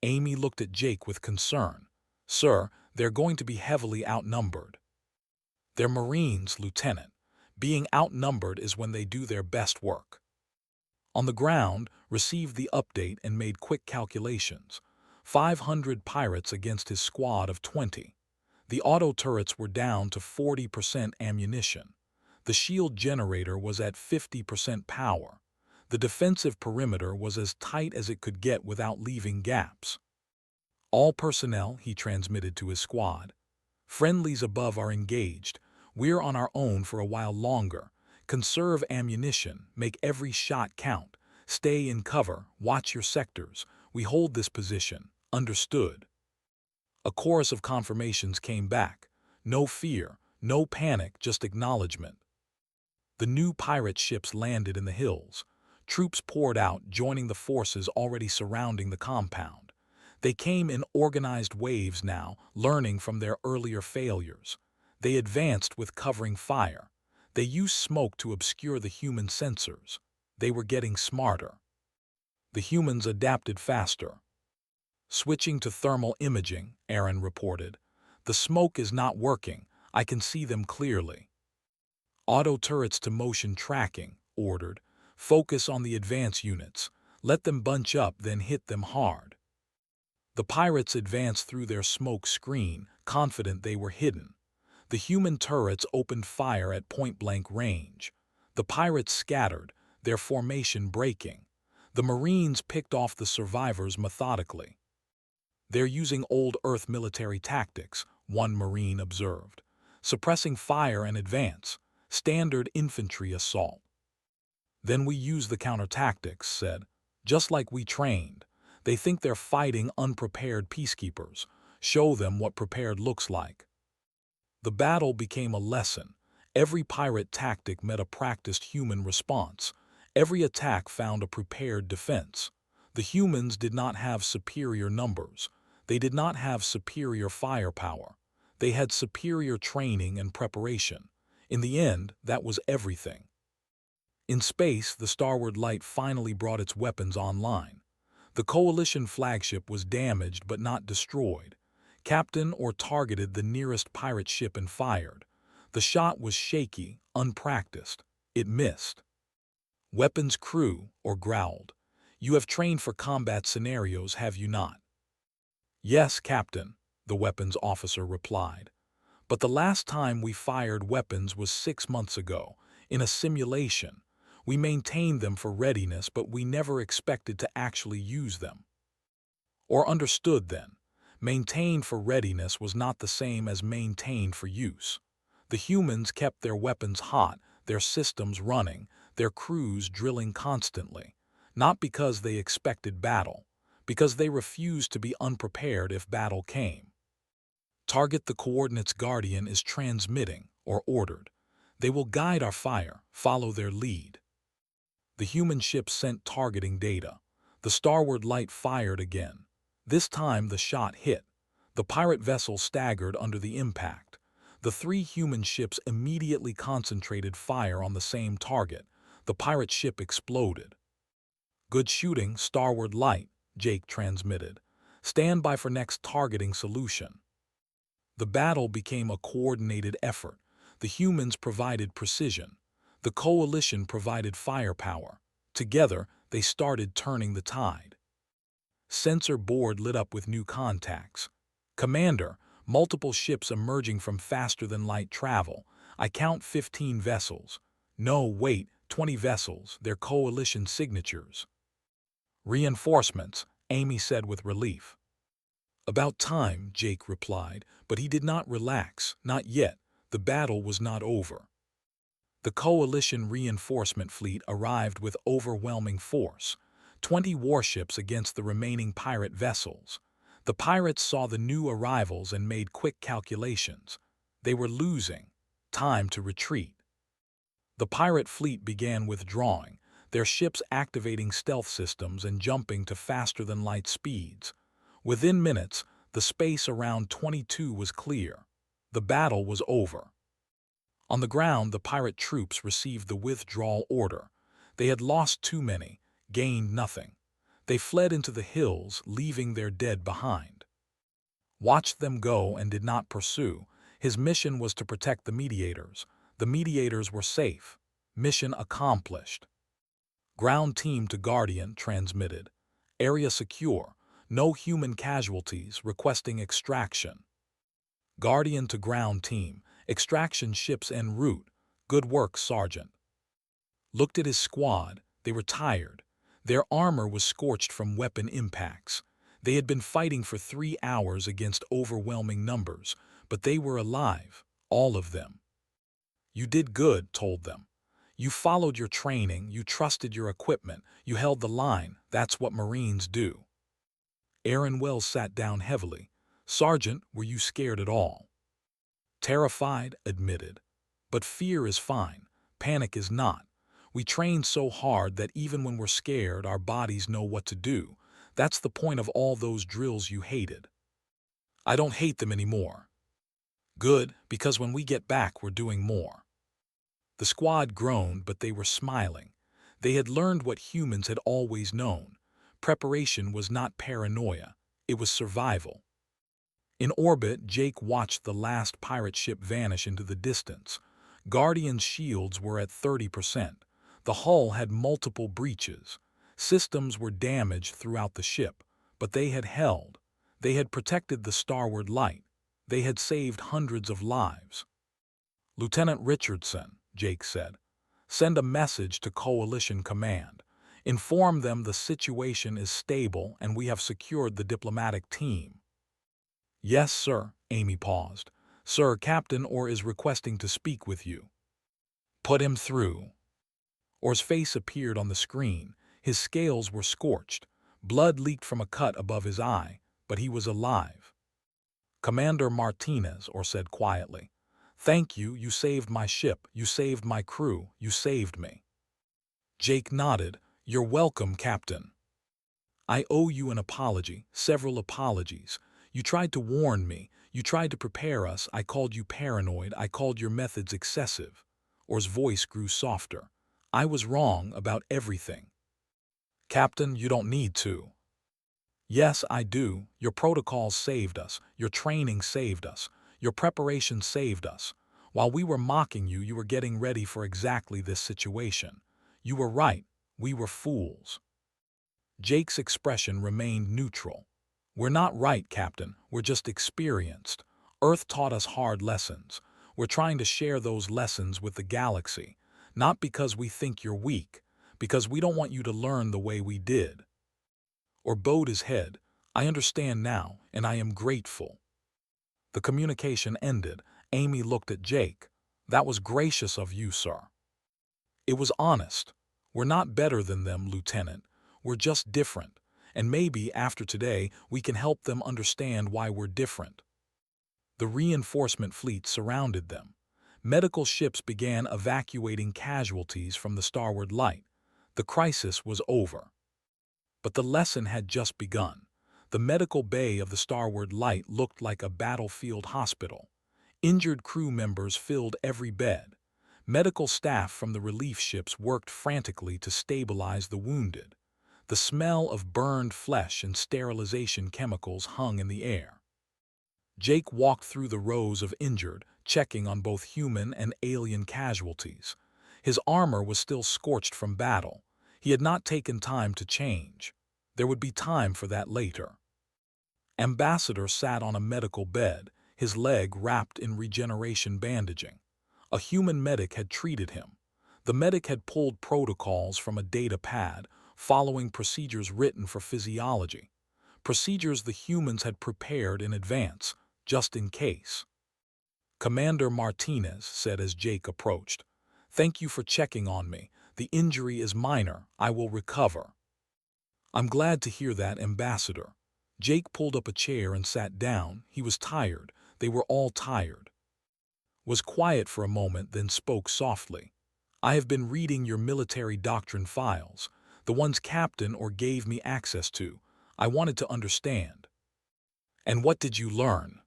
Amy looked at Jake with concern. Sir, they're going to be heavily outnumbered. They're Marines, Lieutenant. Being outnumbered is when they do their best work. On the ground, received the update and made quick calculations. 500 pirates against his squad of 20. The auto turrets were down to 40% ammunition. The shield generator was at 50% power. The defensive perimeter was as tight as it could get without leaving gaps. All personnel, he transmitted to his squad. Friendlies above are engaged. We're on our own for a while longer. Conserve ammunition, make every shot count. Stay in cover, watch your sectors. We hold this position. Understood. A chorus of confirmations came back. No fear, no panic, just acknowledgement. The new pirate ships landed in the hills. Troops poured out, joining the forces already surrounding the compound. They came in organized waves now, learning from their earlier failures. They advanced with covering fire. They used smoke to obscure the human sensors. They were getting smarter. The humans adapted faster. Switching to thermal imaging, Aaron reported. The smoke is not working. I can see them clearly. Auto turrets to motion tracking, ordered. Focus on the advance units. Let them bunch up, then hit them hard. The pirates advanced through their smoke screen, confident they were hidden. The human turrets opened fire at point-blank range. The pirates scattered, their formation breaking. The Marines picked off the survivors methodically. They're using old Earth military tactics, one Marine observed. Suppressing fire and advance. Standard infantry assault. Then we use the counter-tactics, said. Just like we trained. They think they're fighting unprepared peacekeepers. Show them what prepared looks like. The battle became a lesson. Every pirate tactic met a practiced human response. Every attack found a prepared defense. The humans did not have superior numbers. They did not have superior firepower. They had superior training and preparation. In the end, that was everything. In space, the Starward Light finally brought its weapons online. The Coalition flagship was damaged but not destroyed. Captain or targeted the nearest pirate ship and fired. The shot was shaky, unpracticed. It missed. Weapons crew, or growled. You have trained for combat scenarios, have you not? Yes, Captain, the weapons officer replied. But the last time we fired weapons was 6 months ago, in a simulation. We maintained them for readiness, but we never expected to actually use them. Or understood then. Maintained for readiness was not the same as maintained for use. The humans kept their weapons hot, their systems running, their crews drilling constantly, not because they expected battle, because they refused to be unprepared if battle came. Target the coordinates Guardian is transmitting, or ordered. They will guide our fire, follow their lead. The human ship sent targeting data. The Starward Light fired again. This time the shot hit. The pirate vessel staggered under the impact. The 3 human ships immediately concentrated fire on the same target. The pirate ship exploded. Good shooting, Starward Light, Jake transmitted. Stand by for next targeting solution. The battle became a coordinated effort. The humans provided precision. The Coalition provided firepower. Together, they started turning the tide. Sensor board lit up with new contacts. Commander, multiple ships emerging from faster-than-light travel. I count 15 vessels. No, wait, 20 vessels, their Coalition signatures. Reinforcements, Amy said with relief. About time, Jake replied, but he did not relax, not yet. The battle was not over. The Coalition reinforcement fleet arrived with overwhelming force. 20 warships against the remaining pirate vessels. The pirates saw the new arrivals and made quick calculations. They were losing. Time to retreat. The pirate fleet began withdrawing, their ships activating stealth systems and jumping to faster-than-light speeds. Within minutes, the space around 22 was clear. The battle was over. On the ground, the pirate troops received the withdrawal order. They had lost too many, gained nothing. They fled into the hills, leaving their dead behind. Watched them go and did not pursue. His mission was to protect the mediators. The mediators were safe. Mission accomplished. Ground team to Guardian transmitted. Area secure. No human casualties, requesting extraction. Guardian to ground team. Extraction ships en route. Good work, Sergeant. Looked at his squad. They were tired. Their armor was scorched from weapon impacts. They had been fighting for 3 hours against overwhelming numbers, but they were alive, all of them. You did good, told them. You followed your training, you trusted your equipment, you held the line. That's what Marines do. Aaron Wells sat down heavily. Sergeant, were you scared at all? Terrified, admitted. But fear is fine. Panic is not. We train so hard that even when we're scared, our bodies know what to do. That's the point of all those drills you hated. I don't hate them anymore. Good, because when we get back, we're doing more. The squad groaned, but they were smiling. They had learned what humans had always known. Preparation was not paranoia. It was survival. In orbit, Jake watched the last pirate ship vanish into the distance. Guardian's shields were at 30%. The hull had multiple breaches. Systems were damaged throughout the ship, but they had held. They had protected the starward light. They had saved hundreds of lives. Lieutenant Richardson, Jake said, send a message to Coalition Command. Inform them the situation is stable and we have secured the diplomatic team. Yes, sir, Amy paused. Sir, Captain Orr is requesting to speak with you. Put him through. Orr's face appeared on the screen. His scales were scorched. Blood leaked from a cut above his eye, but he was alive. Commander Martinez, Orr said quietly. Thank you, you saved my ship, you saved my crew, you saved me. Jake nodded. You're welcome, Captain. I owe you an apology, several apologies. You tried to warn me, you tried to prepare us, I called you paranoid, I called your methods excessive. Orr's voice grew softer. I was wrong about everything. Captain, you don't need to. Yes, I do. Your protocols saved us. Your training saved us. Your preparation saved us. While we were mocking you, you were getting ready for exactly this situation. You were right. We were fools. Jake's expression remained neutral. We're not right, Captain. We're just experienced. Earth taught us hard lessons. We're trying to share those lessons with the galaxy. Not because we think you're weak, because we don't want you to learn the way we did. Or bowed his head. I understand now, and I am grateful. The communication ended. Amy looked at Jake. That was gracious of you, sir. It was honest. We're not better than them, Lieutenant. We're just different. And maybe after today, we can help them understand why we're different. The reinforcement fleet surrounded them. Medical ships began evacuating casualties from the starward light. The crisis was over. But the lesson had just begun. The medical bay of the starward light looked like a battlefield hospital. Injured crew members filled every bed. Medical staff from the relief ships worked frantically to stabilize the wounded. The smell of burned flesh and sterilization chemicals hung in the air. Jake walked through the rows of injured, checking on both human and alien casualties. His armor was still scorched from battle. He had not taken time to change. There would be time for that later. Ambassador sat on a medical bed, his leg wrapped in regeneration bandaging. A human medic had treated him. The medic had pulled protocols from a data pad, following procedures written for physiology. Procedures the humans had prepared in advance, just in case. Commander Martinez said as Jake approached, "Thank you for checking on me. The injury is minor. I will recover." "I'm glad to hear that, Ambassador." Jake pulled up a chair and sat down. He was tired. They were all tired. Was quiet for a moment, then spoke softly. "I have been reading your military doctrine files, the ones Captain Orr gave me access to. I wanted to understand." "And what did you learn?"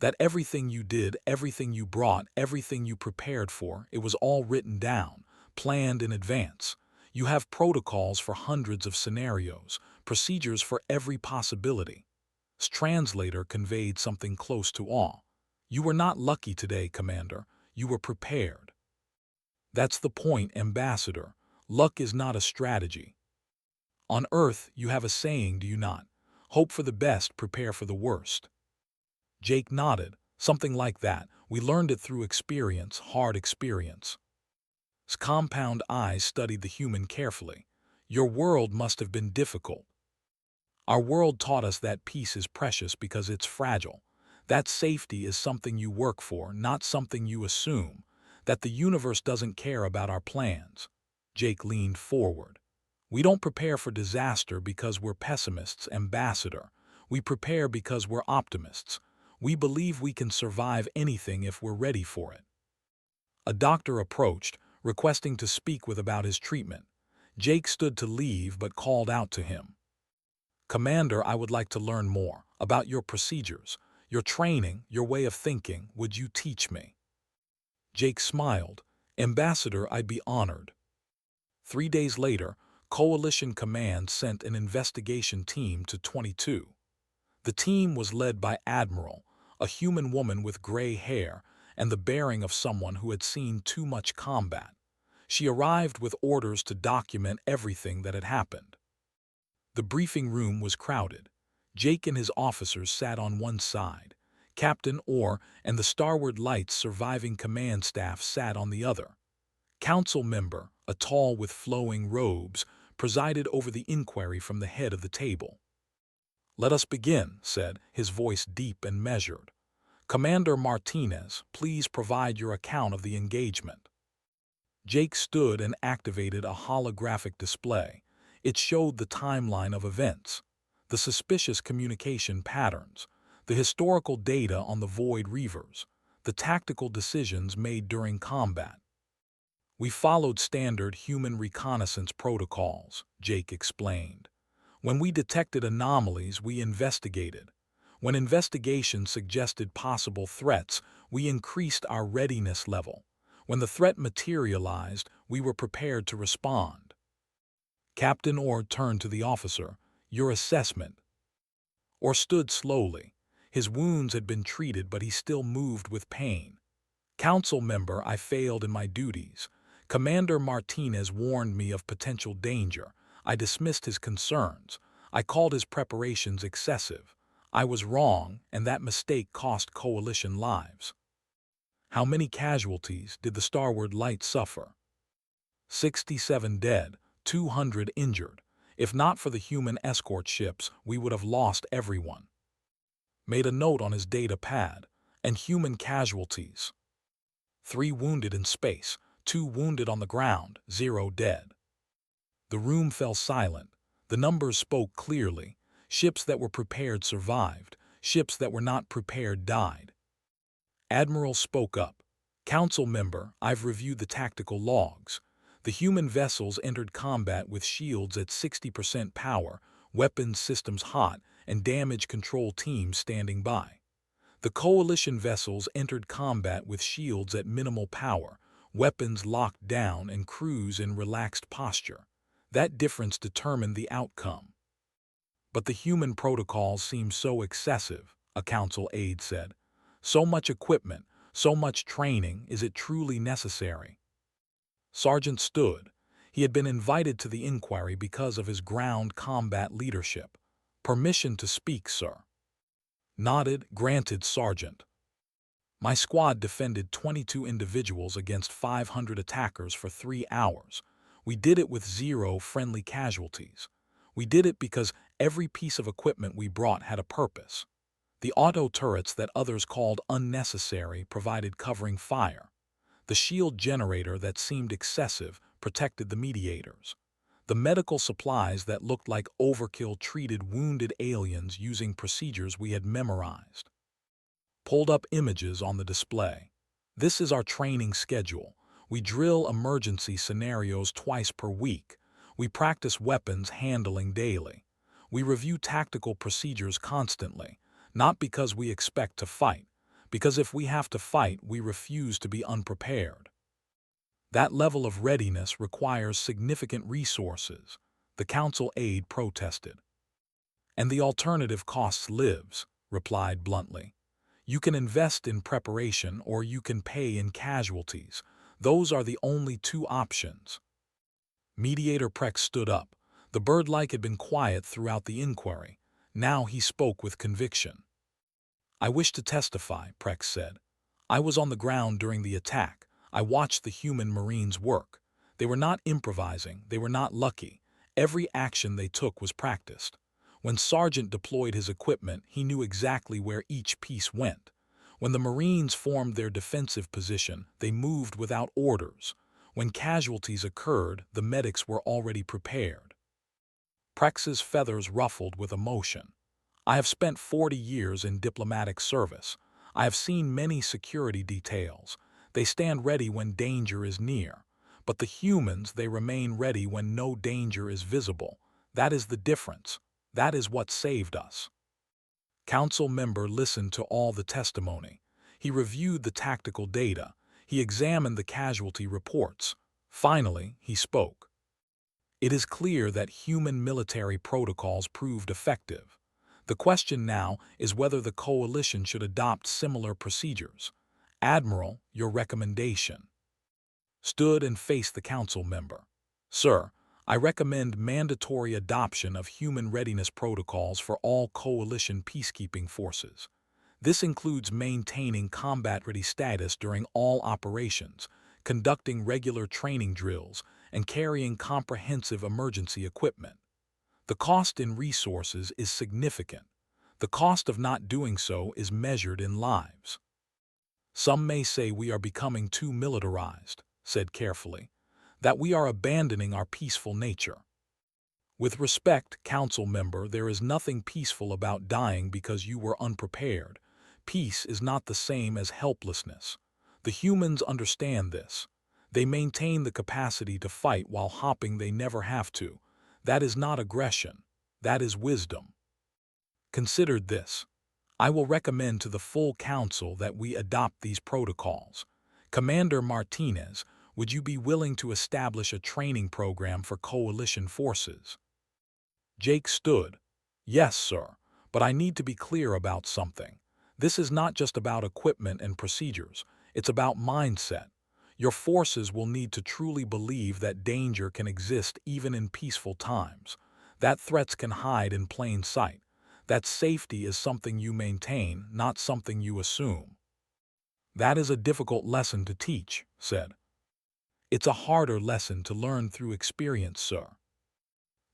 "That everything you did, everything you brought, everything you prepared for, it was all written down, planned in advance. You have protocols for hundreds of scenarios, procedures for every possibility." His translator conveyed something close to awe. "You were not lucky today, Commander. You were prepared. That's the point, Ambassador. Luck is not a strategy. On Earth, you have a saying, do you not? Hope for the best, prepare for the worst. Jake nodded. Something like that. We learned it through experience, hard experience. His compound eyes studied the human carefully. Your world must have been difficult. Our world taught us that peace is precious because it's fragile. That safety is something you work for, not something you assume. That the universe doesn't care about our plans. Jake leaned forward. We don't prepare for disaster because we're pessimists, Ambassador. We prepare because we're optimists. We believe we can survive anything if we're ready for it. A doctor approached, requesting to speak with about his treatment. Jake stood to leave but called out to him. Commander, I would like to learn more about your procedures, your training, your way of thinking. Would you teach me? Jake smiled. Ambassador, I'd be honored. 3 days later, Coalition Command sent an investigation team to 22. The team was led by Admiral, a human woman with gray hair and the bearing of someone who had seen too much combat. She arrived with orders to document everything that had happened. The briefing room was crowded. Jake and his officers sat on one side. Captain Orr and the Starward Light's surviving command staff sat on the other. Council member, a tall with flowing robes, presided over the inquiry from the head of the table. Let us begin, said, his voice deep and measured. Commander Martinez, please provide your account of the engagement. Jake stood and activated a holographic display. It showed the timeline of events, the suspicious communication patterns, the historical data on the Void Reavers, the tactical decisions made during combat. We followed standard human reconnaissance protocols, Jake explained. When we detected anomalies, we investigated. When investigations suggested possible threats, we increased our readiness level. When the threat materialized, we were prepared to respond. Captain Orr turned to the officer. Your assessment. Orr stood slowly. His wounds had been treated, but he still moved with pain. Council member, I failed in my duties. Commander Martinez warned me of potential danger. I dismissed his concerns. I called his preparations excessive. I was wrong, and that mistake cost Coalition lives. How many casualties did the Starward Light suffer? 67 dead, 200 injured. If not for the human escort ships, we would have lost everyone. Made a note on his data pad. And human casualties. 3 wounded in space, 2 wounded on the ground, 0 dead. The room fell silent. The numbers spoke clearly. Ships that were prepared survived. Ships that were not prepared died. Admiral spoke up. Council member, I've reviewed the tactical logs. The human vessels entered combat with shields at 60% power, weapons systems hot, and damage control teams standing by. The Coalition vessels entered combat with shields at minimal power, weapons locked down, and crews in relaxed posture. That difference determined the outcome. But the human protocols seem so excessive, a council aide said. So much equipment, so much training, is it truly necessary? Sergeant stood. He had been invited to the inquiry because of his ground combat leadership. Permission to speak, sir. Nodded, granted, Sergeant. My squad defended 22 individuals against 500 attackers for 3 hours. We did it with 0 friendly casualties. We did it because every piece of equipment we brought had a purpose. The auto turrets that others called unnecessary provided covering fire. The shield generator that seemed excessive protected the mediators. The medical supplies that looked like overkill treated wounded aliens using procedures we had memorized. Pulled up images on the display. This is our training schedule. We drill emergency scenarios twice per week. We practice weapons handling daily. We review tactical procedures constantly, not because we expect to fight, because if we have to fight, we refuse to be unprepared. That level of readiness requires significant resources, the council aide protested. And the alternative costs lives, replied bluntly. You can invest in preparation or you can pay in casualties. Those are the only two options. Mediator Prex stood up. The bird-like had been quiet throughout the inquiry. Now he spoke with conviction. I wish to testify, Prex said. I was on the ground during the attack. I watched the human Marines work. They were not improvising. They were not lucky. Every action they took was practiced. When Sergeant deployed his equipment, he knew exactly where each piece went. When the Marines formed their defensive position, they moved without orders. When casualties occurred, the medics were already prepared. Prex's feathers ruffled with emotion. I have spent 40 years in diplomatic service. I have seen many security details. They stand ready when danger is near. But the humans, they remain ready when no danger is visible. That is the difference. That is what saved us. Council member listened to all the testimony. He reviewed the tactical data. He examined the casualty reports. Finally, he spoke. It is clear that human military protocols proved effective. The question now is whether the coalition should adopt similar procedures. Admiral, your recommendation. Stood and faced the council member. Sir, I recommend mandatory adoption of human readiness protocols for all coalition peacekeeping forces. This includes maintaining combat-ready status during all operations, conducting regular training drills, and carrying comprehensive emergency equipment. The cost in resources is significant. The cost of not doing so is measured in lives. Some may say we are becoming too militarized, said carefully, that we are abandoning our peaceful nature. With respect, council member, there is nothing peaceful about dying because you were unprepared. Peace is not the same as helplessness. The humans understand this. They maintain the capacity to fight while hopping they never have to. That is not aggression. That is wisdom. Consider this. I will recommend to the full council that we adopt these protocols. Commander Martinez, would you be willing to establish a training program for coalition forces? Jake stood. Yes, sir, but I need to be clear about something. This is not just about equipment and procedures. It's about mindset. Your forces will need to truly believe that danger can exist even in peaceful times, that threats can hide in plain sight, that safety is something you maintain, not something you assume. That is a difficult lesson to teach, said. It's a harder lesson to learn through experience, sir.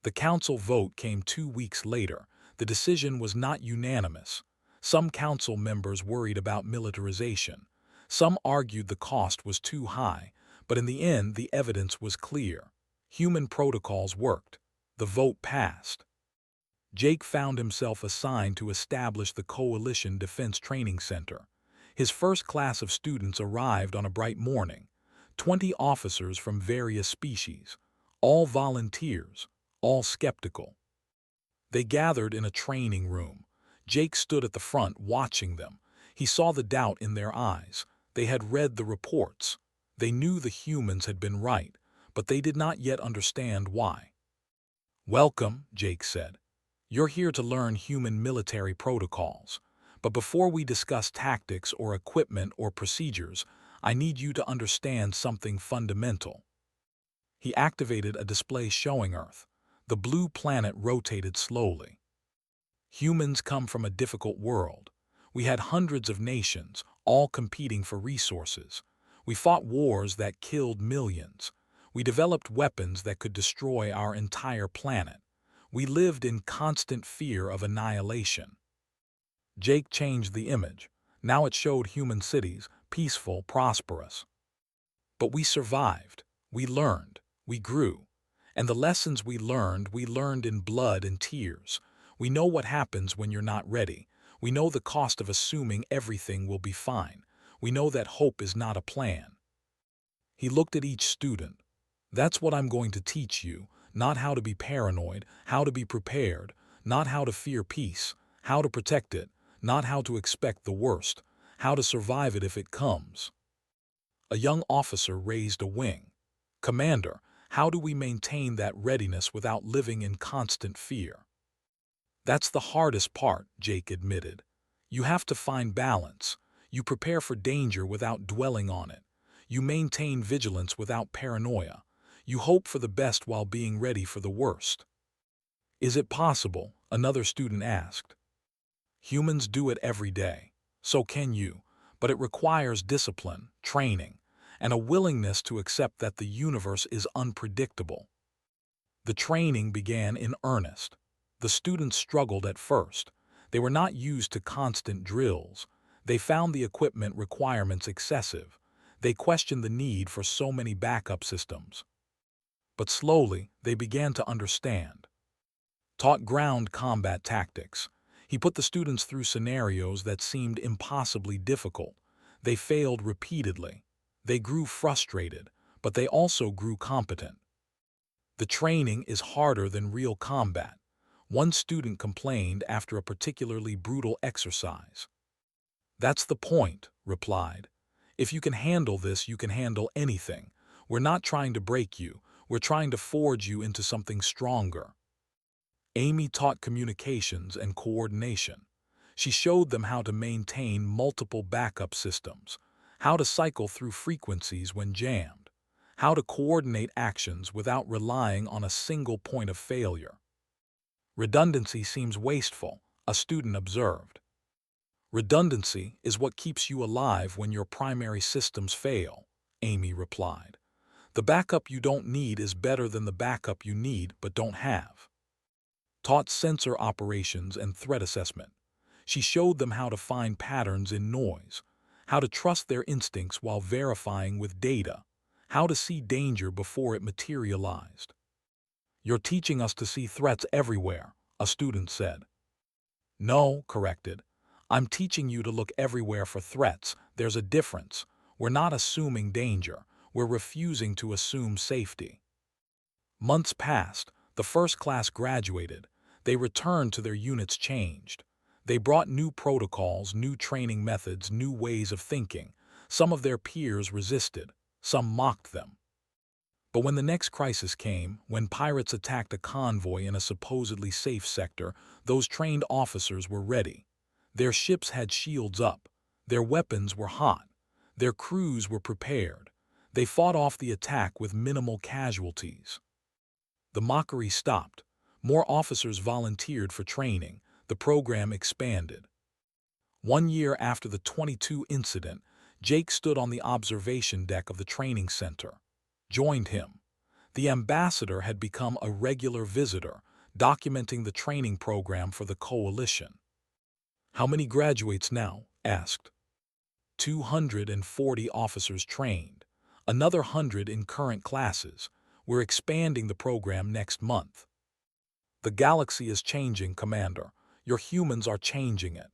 The council vote came 2 weeks later. The decision was not unanimous. Some council members worried about militarization. Some argued the cost was too high, but in the end the evidence was clear. Human protocols worked. The vote passed. Jake found himself assigned to establish the Coalition Defense Training Center. His first class of students arrived on a bright morning. 20 officers from various species, all volunteers, all skeptical. They gathered in a training room. Jake stood at the front watching them. He saw the doubt in their eyes. They had read the reports. They knew the humans had been right, but they did not yet understand why. Welcome, Jake said. You're here to learn human military protocols. But before we discuss tactics or equipment or procedures, I need you to understand something fundamental. He activated a display showing Earth. The blue planet rotated slowly. Humans come from a difficult world. We had hundreds of nations, all competing for resources. We fought wars that killed millions. We developed weapons that could destroy our entire planet. We lived in constant fear of annihilation. Jake changed the image. Now it showed human cities, peaceful, prosperous. But we survived. We learned. We grew. And the lessons we learned in blood and tears. We know what happens when you're not ready. We know the cost of assuming everything will be fine. We know that hope is not a plan. He looked at each student. That's what I'm going to teach you, not how to be paranoid, how to be prepared, not how to fear peace, how to protect it, not how to expect the worst, how to survive it if it comes. A young officer raised a wing. Commander, how do we maintain that readiness without living in constant fear? That's the hardest part, Jake admitted. You have to find balance. You prepare for danger without dwelling on it. You maintain vigilance without paranoia. You hope for the best while being ready for the worst. Is it possible? Another student asked. Humans do it every day. So can you. But it requires discipline, training, and a willingness to accept that the universe is unpredictable. The training began in earnest. The students struggled at first. They were not used to constant drills. They found the equipment requirements excessive. They questioned the need for so many backup systems. But slowly, they began to understand. Taught ground combat tactics. He put the students through scenarios that seemed impossibly difficult. They failed repeatedly. They grew frustrated, but they also grew competent. The training is harder than real combat. One student complained after a particularly brutal exercise. That's the point, replied. If you can handle this, you can handle anything. We're not trying to break you. We're trying to forge you into something stronger. Amy taught communications and coordination. She showed them how to maintain multiple backup systems, how to cycle through frequencies when jammed, how to coordinate actions without relying on a single point of failure. Redundancy seems wasteful, a student observed. Redundancy is what keeps you alive when your primary systems fail, Amy replied. The backup you don't need is better than the backup you need but don't have. Taught sensor operations and threat assessment. She showed them how to find patterns in noise, how to trust their instincts while verifying with data, how to see danger before it materialized. You're teaching us to see threats everywhere, a student said. No, corrected. I'm teaching you to look everywhere for threats. There's a difference. We're not assuming danger. We're refusing to assume safety. Months passed. The first class graduated. They returned to their units changed. They brought new protocols, new training methods, new ways of thinking. Some of their peers resisted. Some mocked them. But when the next crisis came, when pirates attacked a convoy in a supposedly safe sector, those trained officers were ready. Their ships had shields up. Their weapons were hot. Their crews were prepared. They fought off the attack with minimal casualties. The mockery stopped. More officers volunteered for training. The program expanded. 1 year after the 22 incident, Jake stood on the observation deck of the training center. Joined him. The ambassador had become a regular visitor, documenting the training program for the coalition. How many graduates now? Asked. 240 officers trained. Another 100 in current classes. We're expanding the program next month. The galaxy is changing, Commander. Your humans are changing it.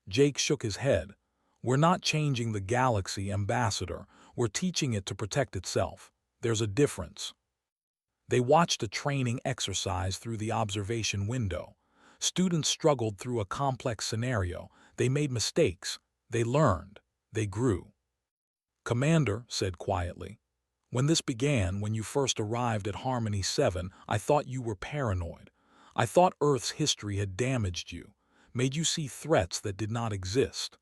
Jake shook his head. We're not changing the galaxy, Ambassador. We're teaching it to protect itself. There's a difference. They watched a training exercise through the observation window. Students struggled through a complex scenario. They made mistakes. They learned. They grew. Commander said quietly, when this began, when you first arrived at Harmony 7, I thought you were paranoid. I thought Earth's history had damaged you, made you see threats that did not exist.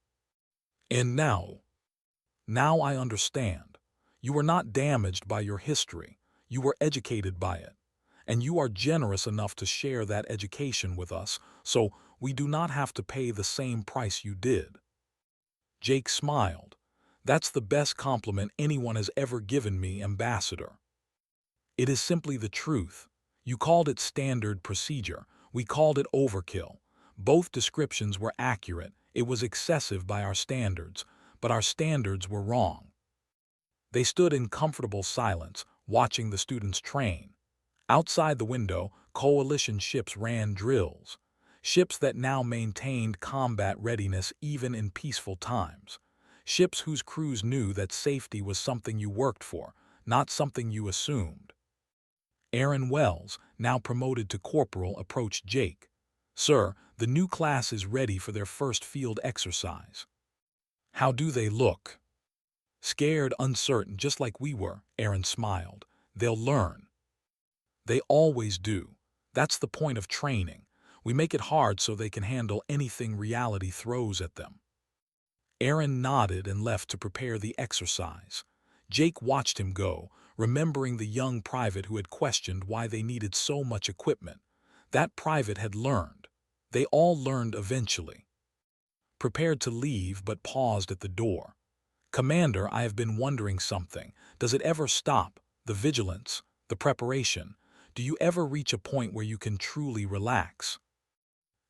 And now I understand. You were not damaged by your history. You were educated by it. And you are generous enough to share that education with us, so we do not have to pay the same price you did. Jake smiled. That's the best compliment anyone has ever given me, Ambassador. It is simply the truth. You called it standard procedure. We called it overkill. Both descriptions were accurate. It was excessive by our standards, but our standards were wrong. They stood in comfortable silence, watching the students train. Outside the window, coalition ships ran drills. Ships that now maintained combat readiness even in peaceful times. Ships whose crews knew that safety was something you worked for, not something you assumed. Aaron Wells, now promoted to corporal, approached Jake. Sir, the new class is ready for their first field exercise. How do they look? Scared, uncertain, just like we were, Aaron smiled. They'll learn. They always do. That's the point of training. We make it hard so they can handle anything reality throws at them. Aaron nodded and left to prepare the exercise. Jake watched him go, remembering the young private who had questioned why they needed so much equipment. That private had learned. They all learned eventually. Prepared to leave but paused at the door. "Commander, I have been wondering something. Does it ever stop? The vigilance, the preparation? Do you ever reach a point where you can truly relax?"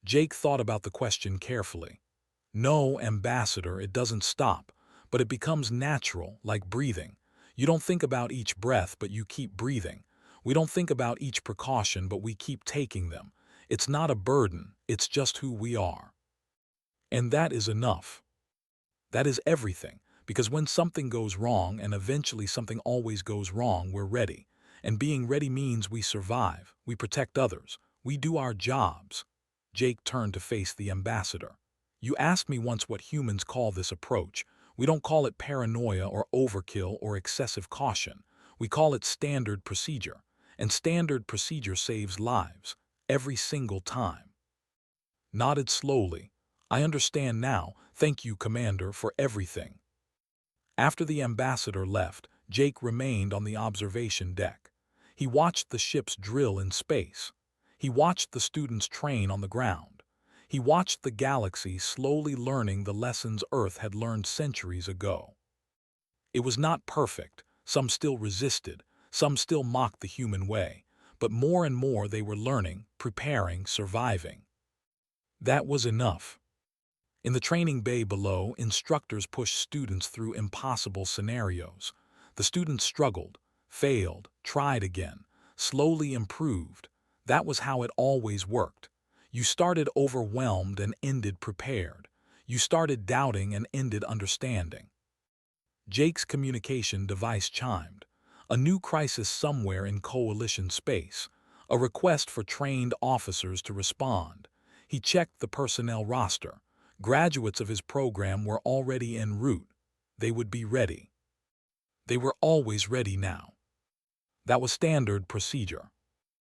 Jake thought about the question carefully. "No, Ambassador, it doesn't stop, but it becomes natural, like breathing. You don't think about each breath, but you keep breathing. We don't think about each precaution, but we keep taking them. It's not a burden, it's just who we are. And that is enough. That is everything, because when something goes wrong, and eventually something always goes wrong, we're ready. And being ready means we survive, we protect others, we do our jobs." Jake turned to face the ambassador. "You asked me once what humans call this approach. We don't call it paranoia or overkill or excessive caution. We call it standard procedure. And standard procedure saves lives, every single time." Nodded slowly. "I understand now. Thank you, Commander, for everything." After the ambassador left, Jake remained on the observation deck. He watched the ships drill in space. He watched the students train on the ground. He watched the galaxy slowly learning the lessons Earth had learned centuries ago. It was not perfect. Some still resisted. Some still mocked the human way. But more and more they were learning, preparing, surviving. That was enough. In the training bay below, instructors pushed students through impossible scenarios. The students struggled, failed, tried again, slowly improved. That was how it always worked. You started overwhelmed and ended prepared. You started doubting and ended understanding. Jake's communication device chimed. A new crisis somewhere in coalition space. A request for trained officers to respond. He checked the personnel roster. Graduates of his program were already en route. They would be ready. They were always ready now. That was standard procedure.